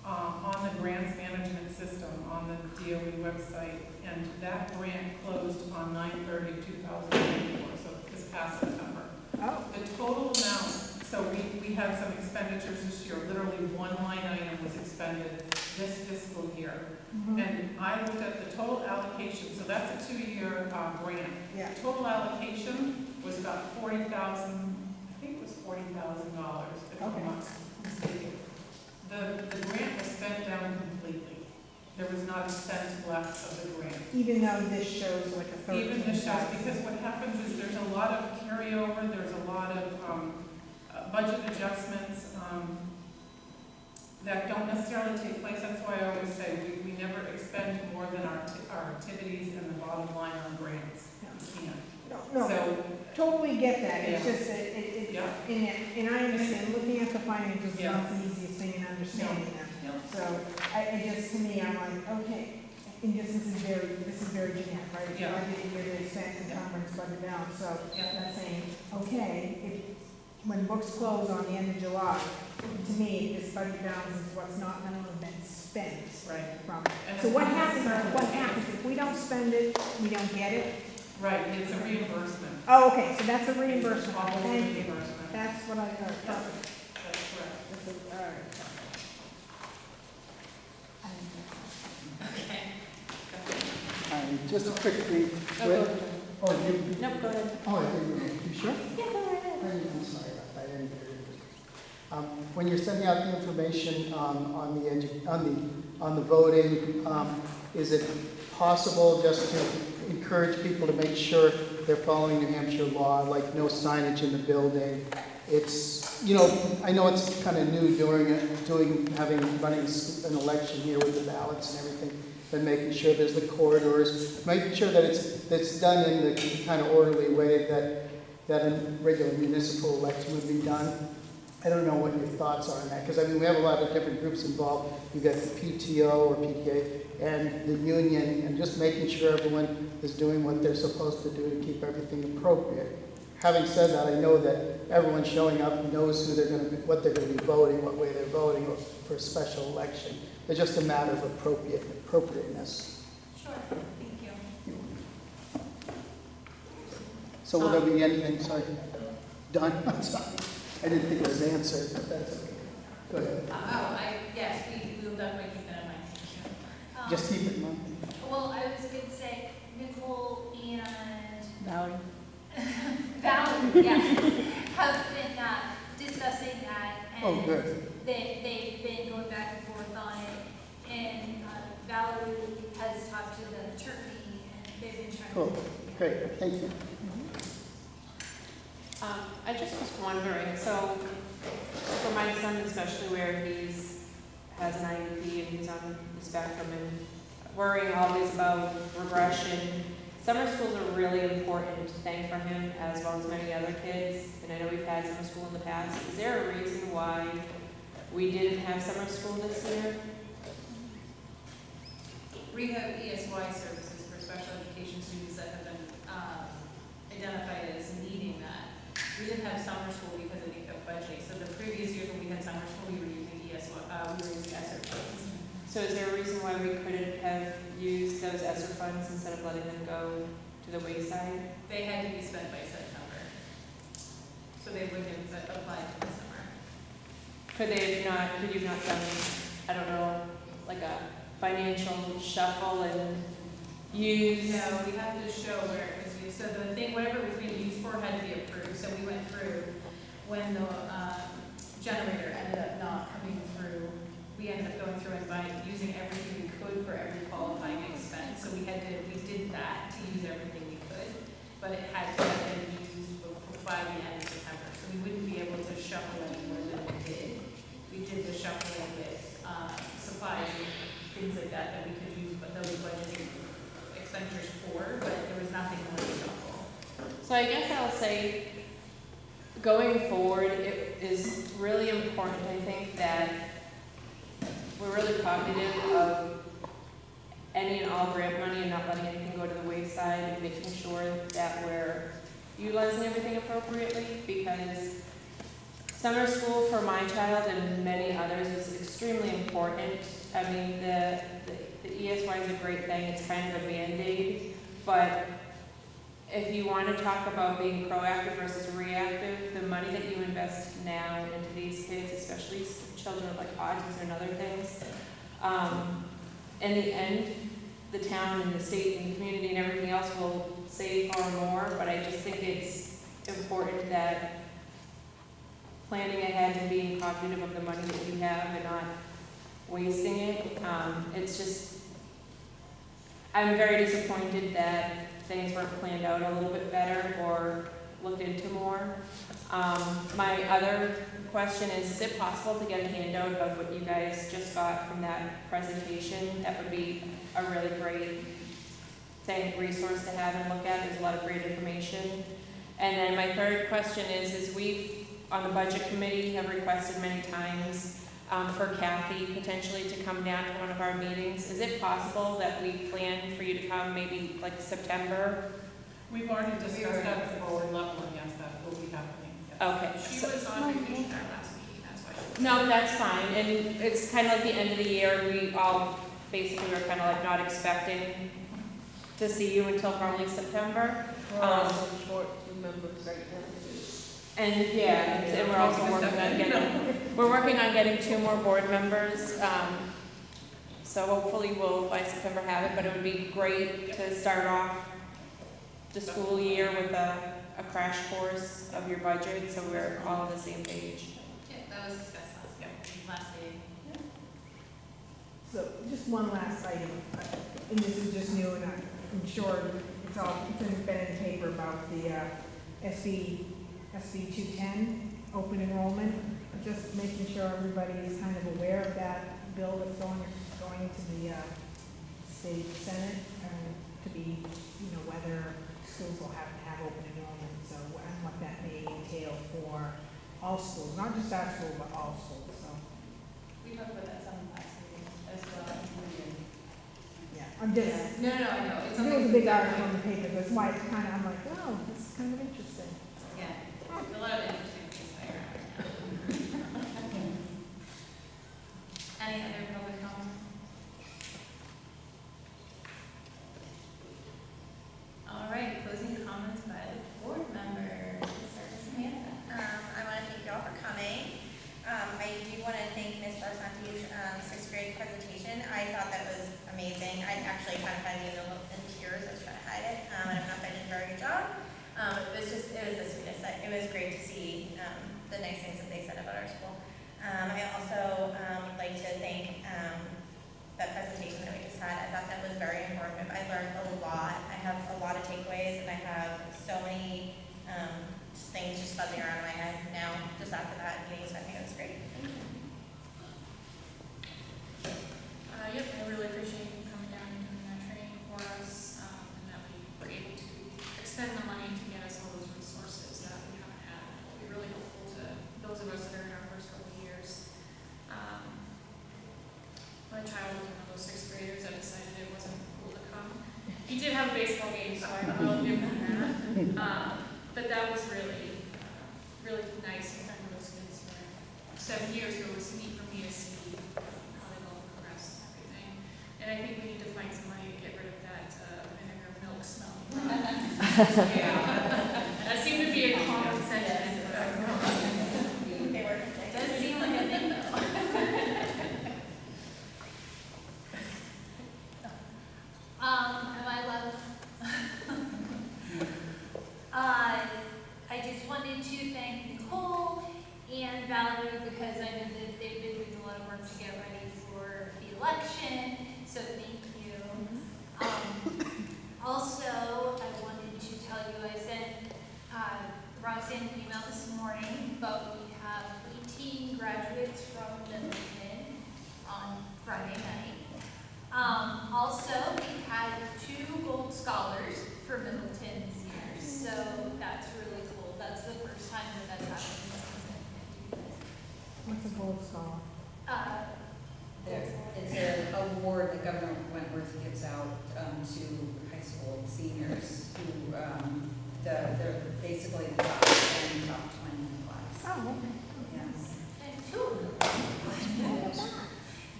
on the grants management system on the DOE website, and that grant closed on 9/30/2024, so this past September. Oh. The total amount, so we had some expenditures this year, literally one line item was expended this fiscal year. And I looked at the total allocation, so that's a 2-year grant. Yeah. The total allocation was about $40,000, I think it was $40,000, if I'm not mistaken. The grant was spent down completely. There was not a cent left of the grant. Even though this shows like a 13,000. Even this shows, because what happens is there's a lot of carryover, there's a lot of budget adjustments that don't necessarily take place. That's why I always say we never expend more than our activities and the bottom line on grants. No. We can't. No. So totally get that, it's Yeah. just that it, Yeah. and I understand, looking at the financials is Yeah. not the easiest thing in understanding them. Yeah. So, I just, to me, I'm like, okay, and this is very generic, right? It's Yeah. budgeted year to expense encumbrance budget balance, so Yeah. that's saying, okay, when books close on the end of July, to me, this budget balance is what's not going to have been spent Right. from. And So it's what not happens, necessarily- if we don't spend it, we don't get it? Right, it's a reimbursement. Oh, okay, so that's a reimbursement, All thank you. reimbursement. That's what I heard, Yeah. perfect. That's correct. That's a- all right. Okay. Just a quick thing. Oh, go ahead. Oh, you, Nope, go ahead. oh, I didn't, you sure? Yeah, go ahead. I'm sorry, I didn't hear you. When you're sending out the information on the voting, is it possible just to encourage people to make sure they're following New Hampshire law, like no signage in the building? It's, you know, I know it's kind of new running an election here with the ballots and everything, but making sure there's the corridors, making sure that it's done in the kind of orderly way that a regular municipal election would be done. I don't know what your thoughts are on that, because I mean, we have a lot of different groups involved. You've got the PTO or PTA and the union, and just making sure everyone is doing what they're supposed to do to keep everything appropriate. Having said that, I know that everyone showing up knows who what they're going to be voting, what way they're voting for a special election. It's just a matter of appropriateness. Sure, thank you. So will there be anything, sorry, done? I'm sorry. I didn't think it was answered, but that's okay. Go ahead. Yes, we will definitely keep that in mind, thank you. Just keep it in mind. Well, I was going to say, Nicole and Valerie. Valerie, yeah, have been discussing that, and Oh, good. they've been going back and forth on it, and Valerie has talked to the attorney, and they've been trying Cool. to. Great, thank you. I just was wondering, so for my son especially, where has an IEP and he's on the spectrum and worrying always about regression, summer schools are really important thing for him as well as many other kids. And I know we've had summer school in the past. Is there a reason why we didn't have summer school this year? We have ESY services for special education students that have been identified as needing that. We didn't have summer school because of the budget. So the previous years when we had summer school, we were using ESY, we were using ESSER funds. So is there a reason why we couldn't have used those ESSER funds instead of letting them go to the wayside? They had to be spent by September. So they wouldn't have applied in the summer. Could you not done, I don't know, like a financial shuffle and use? No, we have to show where it was used. So the thing, whatever it was being used for had to be approved. So we went through when the generator ended up not coming through. We ended up going through and using everything we could for every qualifying expense. So we did that to use everything we could, but it had to have been used by the end of September. So we wouldn't be able to shuffle any more than we did. We did the shuffling with supplies and things like that we could use, but those budgeted expenditures for, but there was nothing more to shuffle. So I guess I'll say, going forward, it is really important, I think, that we're really cognitive of any and all grant money and not letting anything go to the wayside and making sure that we're utilizing everything appropriately, because summer school for my child and many others is extremely important. I mean, the ESY is a great thing, it's kind of a Band-Aid, but if you want to talk about being proactive versus reactive, the money that you invest now into these kids, especially children with like autism and other things, in the end, the town and the state and the community and everything else will save far more, but I just think it's important that planning ahead and being cognitive of the money that you have and not wasting it. It's just, I'm very disappointed that things weren't planned out a little bit better or looked into more. My other question is it possible to get a handout of what you guys just got from that presentation? That would be a really great resource to have and look at. There's a lot of great information. And then my third question is we, on the budget committee, have requested many times for Kathy potentially to come down to one of our meetings. Is it possible that we plan for you to come maybe like September? We've already discussed that at the board level, and yes, that will be happening. Yes. Okay. She was on vacation our last meeting, that's why she was. No, that's fine, and it's kind of like the end of the year, we all basically were kind of like not expecting to see you until probably September. We're also short two members right now. And yeah, and we're also working on getting 2 more board members. So hopefully we'll by September have it, but it would be great to start off the school year with a crash course of your budget, so we're all on the same page. Yeah, that was discussed last meeting. So just one last item, and this is just new, and I'm sure it's been in the paper about the SB 210 open enrollment. Just making sure everybody is kind of aware of that bill that's going to the state senate, to be, whether schools will have to have open enrollment, so and what that may entail for all schools, not just our school, but all schools. So We talked about that some last meeting as well. yeah, I'm just. No, I know. It's There was a big article in the paper, that's why it's kind of, I'm like, wow, this is kind of interesting. Yeah, a lot of interesting things going around right now. Any other public comment? All right, closing comments by the board members. Let's start with Samantha. I want to thank you all for coming. I do want to thank Ms. Barsanti's 6th grade presentation. I thought that was amazing. I actually kind of had you in tears. I was trying to hide it. I don't know if I did a very good job. It was the sweetest. It was great to see the nice things that they said about our school. I also would like to thank that presentation that we just had. I thought that was very informative. I learned a lot. I have a lot of takeaways, and I have so many just things just buzzing around in my head now just after that meeting, so I think it was great. Yep, I really appreciate you coming down and doing that training for us, and that we were able to expend the money to get us all those resources that we haven't had. It'll be really helpful to those of us that are in our first couple of years. My child was one of those 6th graders that decided it wasn't cool to come. He did have a baseball game, so I will give him that. But that was really nice. In fact, those kids for 7 years, it was neat for me to see how they all progressed and everything. And I think we need to find some money to get rid of that vinegar milk smell. That seemed to be a common sentiment. It does seem like a thing though. Am I allowed? I just wanted to thank Nicole and Valerie because I know that they've been doing a lot of work to get ready for the election, so thank you. Also, I wanted to tell you, I sent Roxanne an email this morning, but we have 18 graduates from Middleton on Friday night. Also, we had 2 gold scholars for Middleton this year, so that's really cool. That's the first time that that's happened this season. What's a gold scholar? It's an award that Governor Wentworth gives out to high school seniors who they're basically the top 10, top 20 in the class. Oh, okay. Yes. And 2 of them.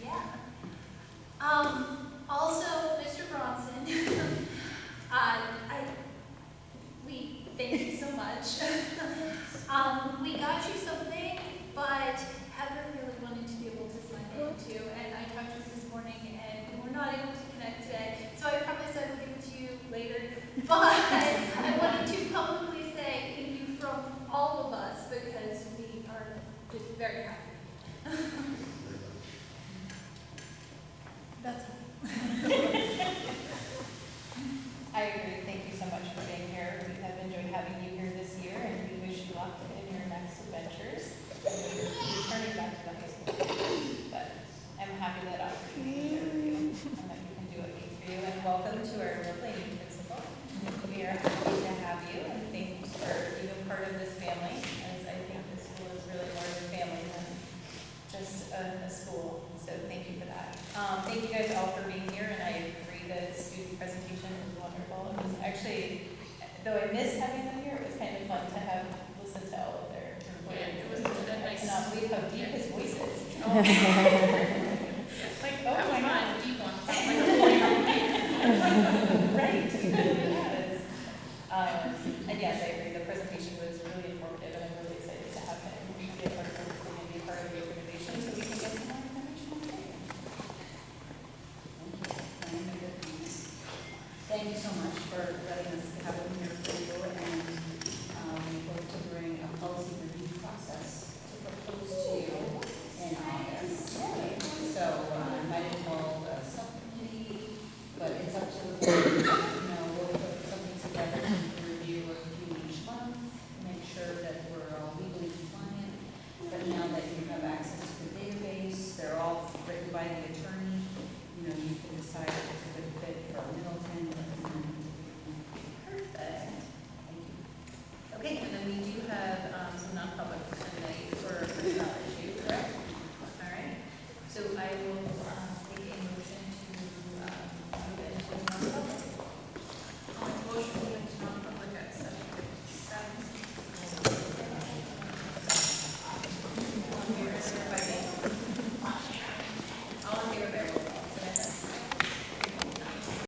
Yeah. Also, Mr. Bronson, we thank you so much. We got you something, but Heather really wanted to be able to sign it too, and I talked to her this morning, and we're not able to connect today, so I promise I will give it to you later. But I wanted to publicly say thank you from all of us, because we are just very happy. That's all. I agree. Thank you so much for being here. We have enjoyed having you here this year, and we wish you luck in your next adventures. You're turning must believe how deep his voice is. Oh.